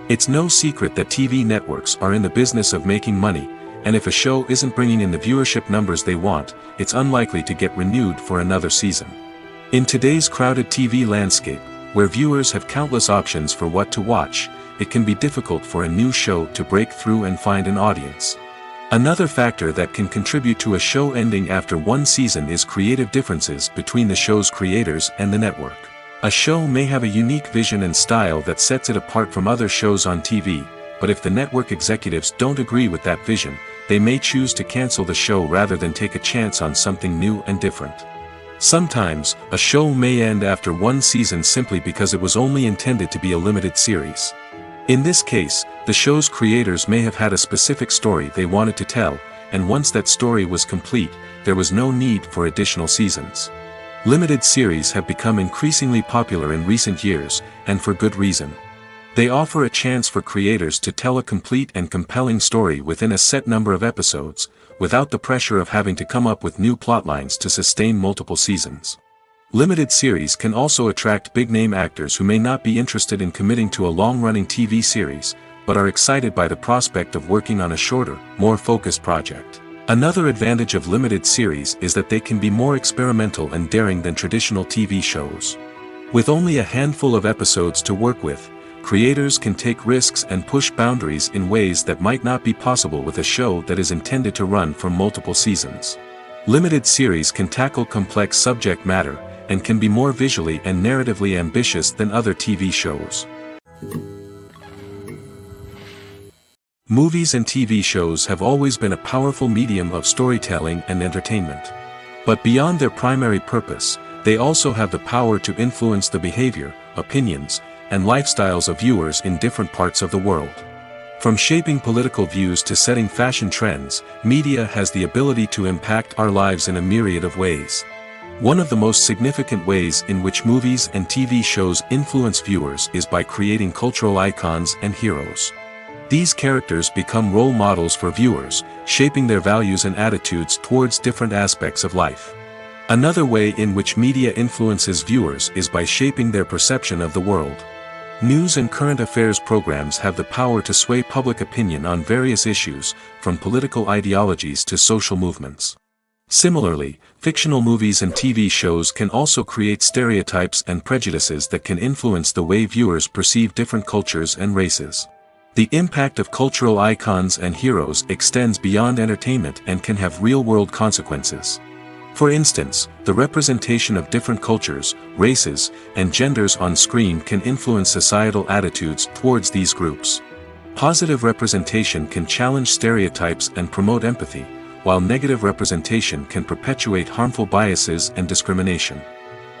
It's no secret that TV networks are in the business of making money, and if a show isn't bringing in the viewership numbers they want, it's unlikely to get renewed for another season. In today's crowded TV landscape, where viewers have countless options for what to watch, it can be difficult for a new show to break through and find an audience. Another factor that can contribute to a show ending after one season is creative differences between the show's creators and the network. A show may have a unique vision and style that sets it apart from other shows on TV, but if the network executives don't agree with that vision, they may choose to cancel the show rather than take a chance on something new and different. Sometimes, a show may end after one season simply because it was only intended to be a limited series. In this case, the show's creators may have had a specific story they wanted to tell, and once that story was complete, there was no need for additional seasons. Limited series have become increasingly popular in recent years, and for good reason. They offer a chance for creators to tell a complete and compelling story within a set number of episodes, without the pressure of having to come up with new plotlines to sustain multiple seasons. Limited series can also attract big-name actors who may not be interested in committing to a long-running TV series, but are excited by the prospect of working on a shorter, more focused project. Another advantage of limited series is that they can be more experimental and daring than traditional TV shows. With only a handful of episodes to work with, creators can take risks and push boundaries in ways that might not be possible with a show that is intended to run for multiple seasons. Limited series can tackle complex subject matter, and can be more visually and narratively ambitious than other TV shows. Movies and TV shows have always been a powerful medium of storytelling and entertainment. But beyond their primary purpose, they also have the power to influence the behavior, opinions, and lifestyles of viewers in different parts of the world. From shaping political views to setting fashion trends, media has the ability to impact our lives in a myriad of ways. One of the most significant ways in which movies and TV shows influence viewers is by creating cultural icons and heroes. These characters become role models for viewers, shaping their values and attitudes towards different aspects of life. Another way in which media influences viewers is by shaping their perception of the world. News and current affairs programs have the power to sway public opinion on various issues, from political ideologies to social movements. Similarly, fictional movies and TV shows can also create stereotypes and prejudices that can influence the way viewers perceive different cultures and races. The impact of cultural icons and heroes extends beyond entertainment and can have real-world consequences. For instance, the representation of different cultures, races, and genders on screen can influence societal attitudes towards these groups. Positive representation can challenge stereotypes and promote empathy, while negative representation can perpetuate harmful biases and discrimination.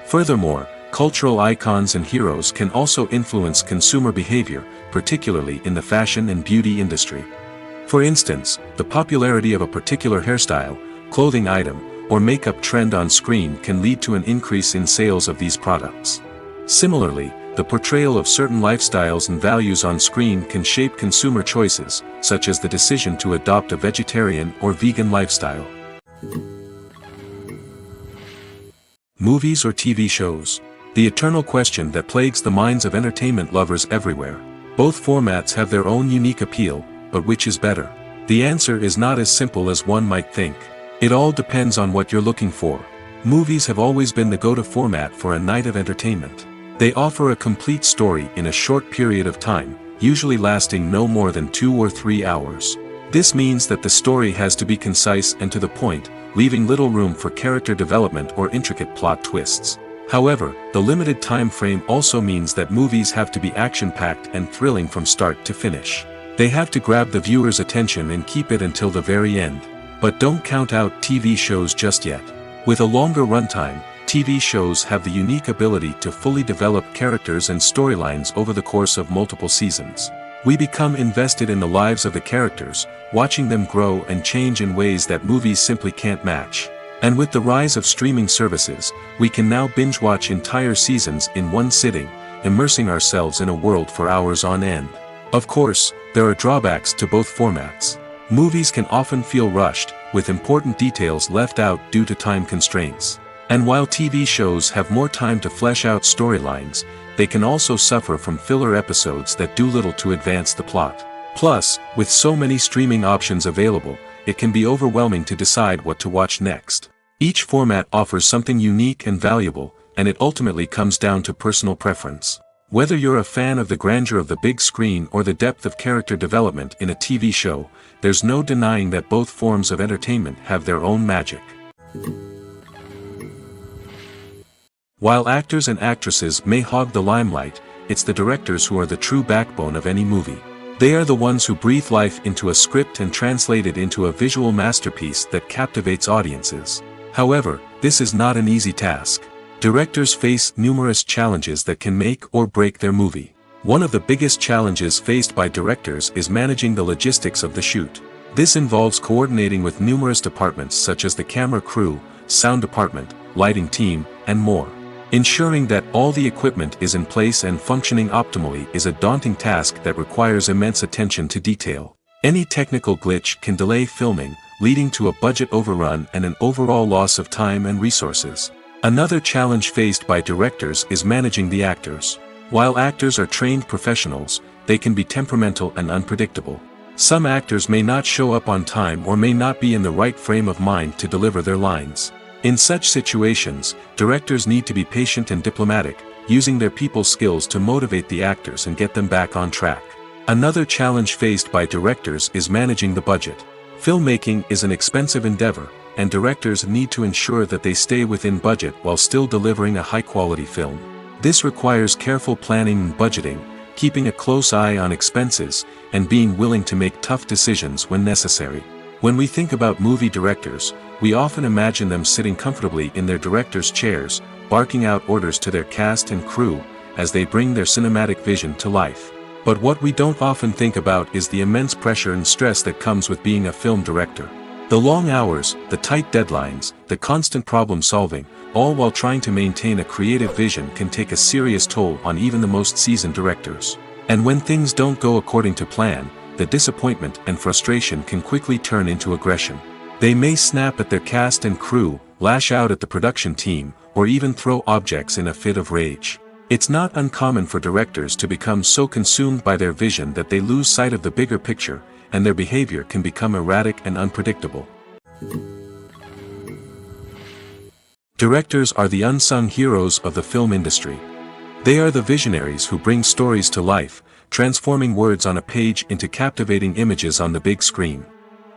Furthermore, cultural icons and heroes can also influence consumer behavior, particularly in the fashion and beauty industry. For instance, the popularity of a particular hairstyle, clothing item, or makeup trend on screen can lead to an increase in sales of these products. Similarly, the portrayal of certain lifestyles and values on screen can shape consumer choices, such as the decision to adopt a vegetarian or vegan lifestyle. Movies or TV shows? The eternal question that plagues the minds of entertainment lovers everywhere. Both formats have their own unique appeal, but which is better? The answer is not as simple as one might think. It all depends on what you're looking for. Movies have always been the go-to format for a night of entertainment. They offer a complete story in a short period of time, usually lasting no more than 2 or 3 hours. This means that the story has to be concise and to the point, leaving little room for character development or intricate plot twists. However, the limited time frame also means that movies have to be action-packed and thrilling from start to finish. They have to grab the viewer's attention and keep it until the very end. But don't count out TV shows just yet. With a longer runtime, TV shows have the unique ability to fully develop characters and storylines over the course of multiple seasons. We become invested in the lives of the characters, watching them grow and change in ways that movies simply can't match. And with the rise of streaming services, we can now binge-watch entire seasons in one sitting, immersing ourselves in a world for hours on end. Of course, there are drawbacks to both formats. Movies can often feel rushed, with important details left out due to time constraints. And while TV shows have more time to flesh out storylines, they can also suffer from filler episodes that do little to advance the plot. Plus, with so many streaming options available, it can be overwhelming to decide what to watch next. Each format offers something unique and valuable, and it ultimately comes down to personal preference. Whether you're a fan of the grandeur of the big screen or the depth of character development in a TV show, there's no denying that both forms of entertainment have their own magic. While actors and actresses may hog the limelight, it's the directors who are the true backbone of any movie. They are the ones who breathe life into a script and translate it into a visual masterpiece that captivates audiences. However, this is not an easy task. Directors face numerous challenges that can make or break their movie. One of the biggest challenges faced by directors is managing the logistics of the shoot. This involves coordinating with numerous departments such as the camera crew, sound department, lighting team, and more. Ensuring that all the equipment is in place and functioning optimally is a daunting task that requires immense attention to detail. Any technical glitch can delay filming, leading to a budget overrun and an overall loss of time and resources. Another challenge faced by directors is managing the actors. While actors are trained professionals, they can be temperamental and unpredictable. Some actors may not show up on time or may not be in the right frame of mind to deliver their lines. In such situations, directors need to be patient and diplomatic, using their people skills to motivate the actors and get them back on track. Another challenge faced by directors is managing the budget. Filmmaking is an expensive endeavor, and directors need to ensure that they stay within budget while still delivering a high-quality film. This requires careful planning and budgeting, keeping a close eye on expenses, and being willing to make tough decisions when necessary. When we think about movie directors, we often imagine them sitting comfortably in their director's chairs, barking out orders to their cast and crew, as they bring their cinematic vision to life. But what we don't often think about is the immense pressure and stress that comes with being a film director. The long hours, the tight deadlines, the constant problem solving, all while trying to maintain a creative vision can take a serious toll on even the most seasoned directors. And when things don't go according to plan, the disappointment and frustration can quickly turn into aggression. They may snap at their cast and crew, lash out at the production team, or even throw objects in a fit of rage. It's not uncommon for directors to become so consumed by their vision that they lose sight of the bigger picture, and their behavior can become erratic and unpredictable. Directors are the unsung heroes of the film industry. They are the visionaries who bring stories to life, transforming words on a page into captivating images on the big screen.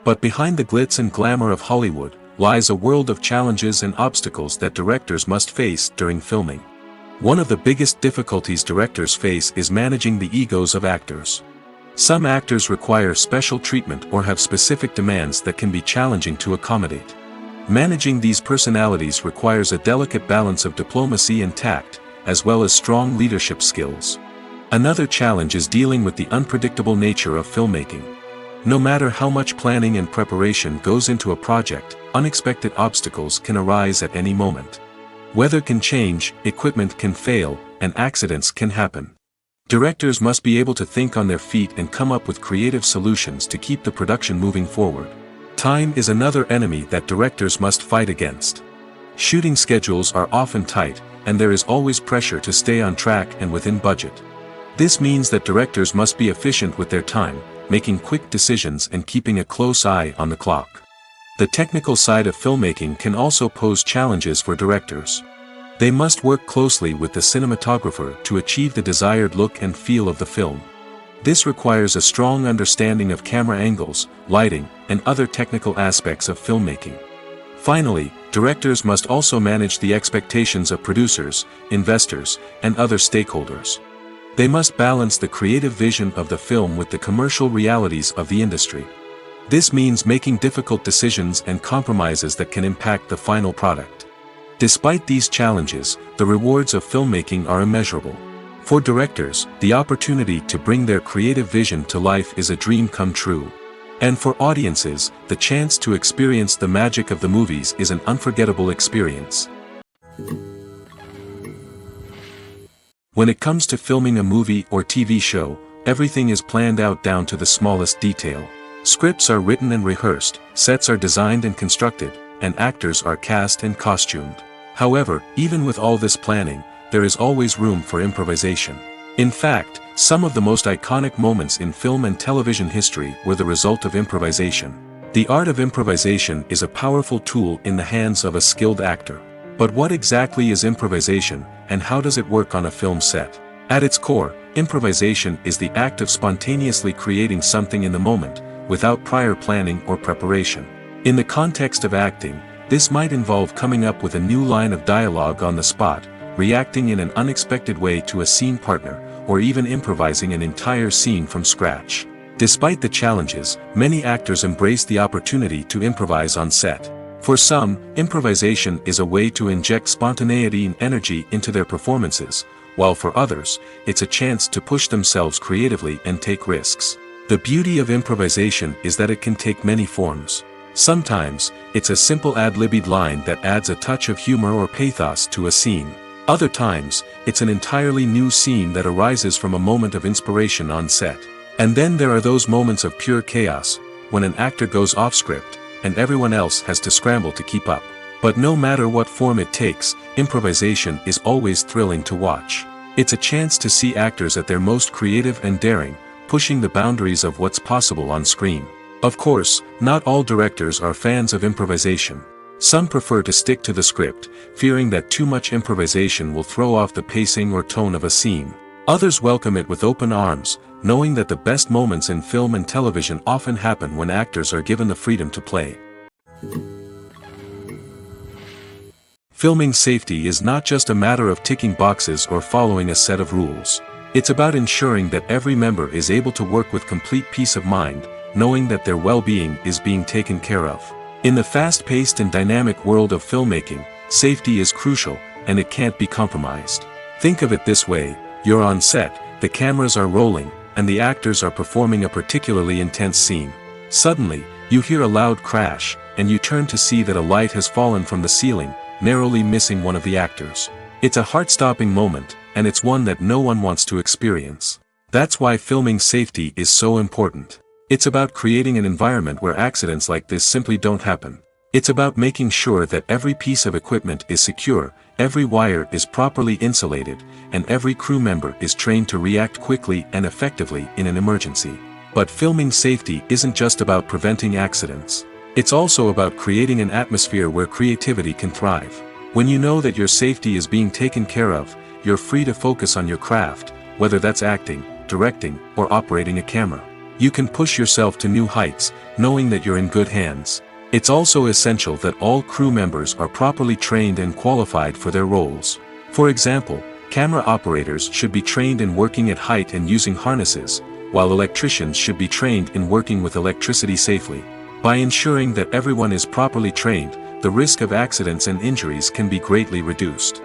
But behind the glitz and glamour of Hollywood, lies a world of challenges and obstacles that directors must face during filming. One of the biggest difficulties directors face is managing the egos of actors. Some actors require special treatment or have specific demands that can be challenging to accommodate. Managing these personalities requires a delicate balance of diplomacy and tact, as well as strong leadership skills. Another challenge is dealing with the unpredictable nature of filmmaking. No matter how much planning and preparation goes into a project, unexpected obstacles can arise at any moment. Weather can change, equipment can fail, and accidents can happen. Directors must be able to think on their feet and come up with creative solutions to keep the production moving forward. Time is another enemy that directors must fight against. Shooting schedules are often tight, and there is always pressure to stay on track and within budget. This means that directors must be efficient with their time, making quick decisions and keeping a close eye on the clock. The technical side of filmmaking can also pose challenges for directors. They must work closely with the cinematographer to achieve the desired look and feel of the film. This requires a strong understanding of camera angles, lighting, and other technical aspects of filmmaking. Finally, directors must also manage the expectations of producers, investors, and other stakeholders. They must balance the creative vision of the film with the commercial realities of the industry. This means making difficult decisions and compromises that can impact the final product. Despite these challenges, the rewards of filmmaking are immeasurable. For directors, the opportunity to bring their creative vision to life is a dream come true. And for audiences, the chance to experience the magic of the movies is an unforgettable experience. When it comes to filming a movie or TV show, everything is planned out down to the smallest detail. Scripts are written and rehearsed, sets are designed and constructed, and actors are cast and costumed. However, even with all this planning, there is always room for improvisation. In fact, some of the most iconic moments in film and television history were the result of improvisation. The art of improvisation is a powerful tool in the hands of a skilled actor. But what exactly is improvisation, and how does it work on a film set? At its core, improvisation is the act of spontaneously creating something in the moment, without prior planning or preparation. In the context of acting, this might involve coming up with a new line of dialogue on the spot, reacting in an unexpected way to a scene partner, or even improvising an entire scene from scratch. Despite the challenges, many actors embrace the opportunity to improvise on set. For some, improvisation is a way to inject spontaneity and energy into their performances, while for others, it's a chance to push themselves creatively and take risks. The beauty of improvisation is that it can take many forms. Sometimes, it's a simple ad-libbed line that adds a touch of humor or pathos to a scene. Other times, it's an entirely new scene that arises from a moment of inspiration on set. And then there are those moments of pure chaos, when an actor goes off script, and everyone else has to scramble to keep up. But no matter what form it takes, improvisation is always thrilling to watch. It's a chance to see actors at their most creative and daring, pushing the boundaries of what's possible on screen. Of course, not all directors are fans of improvisation. Some prefer to stick to the script, fearing that too much improvisation will throw off the pacing or tone of a scene. Others welcome it with open arms, knowing that the best moments in film and television often happen when actors are given the freedom to play. Filming safety is not just a matter of ticking boxes or following a set of rules. It's about ensuring that every member is able to work with complete peace of mind, knowing that their well-being is being taken care of. In the fast-paced and dynamic world of filmmaking, safety is crucial, and it can't be compromised. Think of it this way: you're on set, the cameras are rolling, and the actors are performing a particularly intense scene. Suddenly, you hear a loud crash, and you turn to see that a light has fallen from the ceiling, narrowly missing one of the actors. It's a heart-stopping moment, and it's one that no one wants to experience. That's why filming safety is so important. It's about creating an environment where accidents like this simply don't happen. It's about making sure that every piece of equipment is secure, every wire is properly insulated, and every crew member is trained to react quickly and effectively in an emergency. But filming safety isn't just about preventing accidents. It's also about creating an atmosphere where creativity can thrive. When you know that your safety is being taken care of, you're free to focus on your craft, whether that's acting, directing, or operating a camera. You can push yourself to new heights, knowing that you're in good hands. It's also essential that all crew members are properly trained and qualified for their roles. For example, camera operators should be trained in working at height and using harnesses, while electricians should be trained in working with electricity safely. By ensuring that everyone is properly trained, the risk of accidents and injuries can be greatly reduced.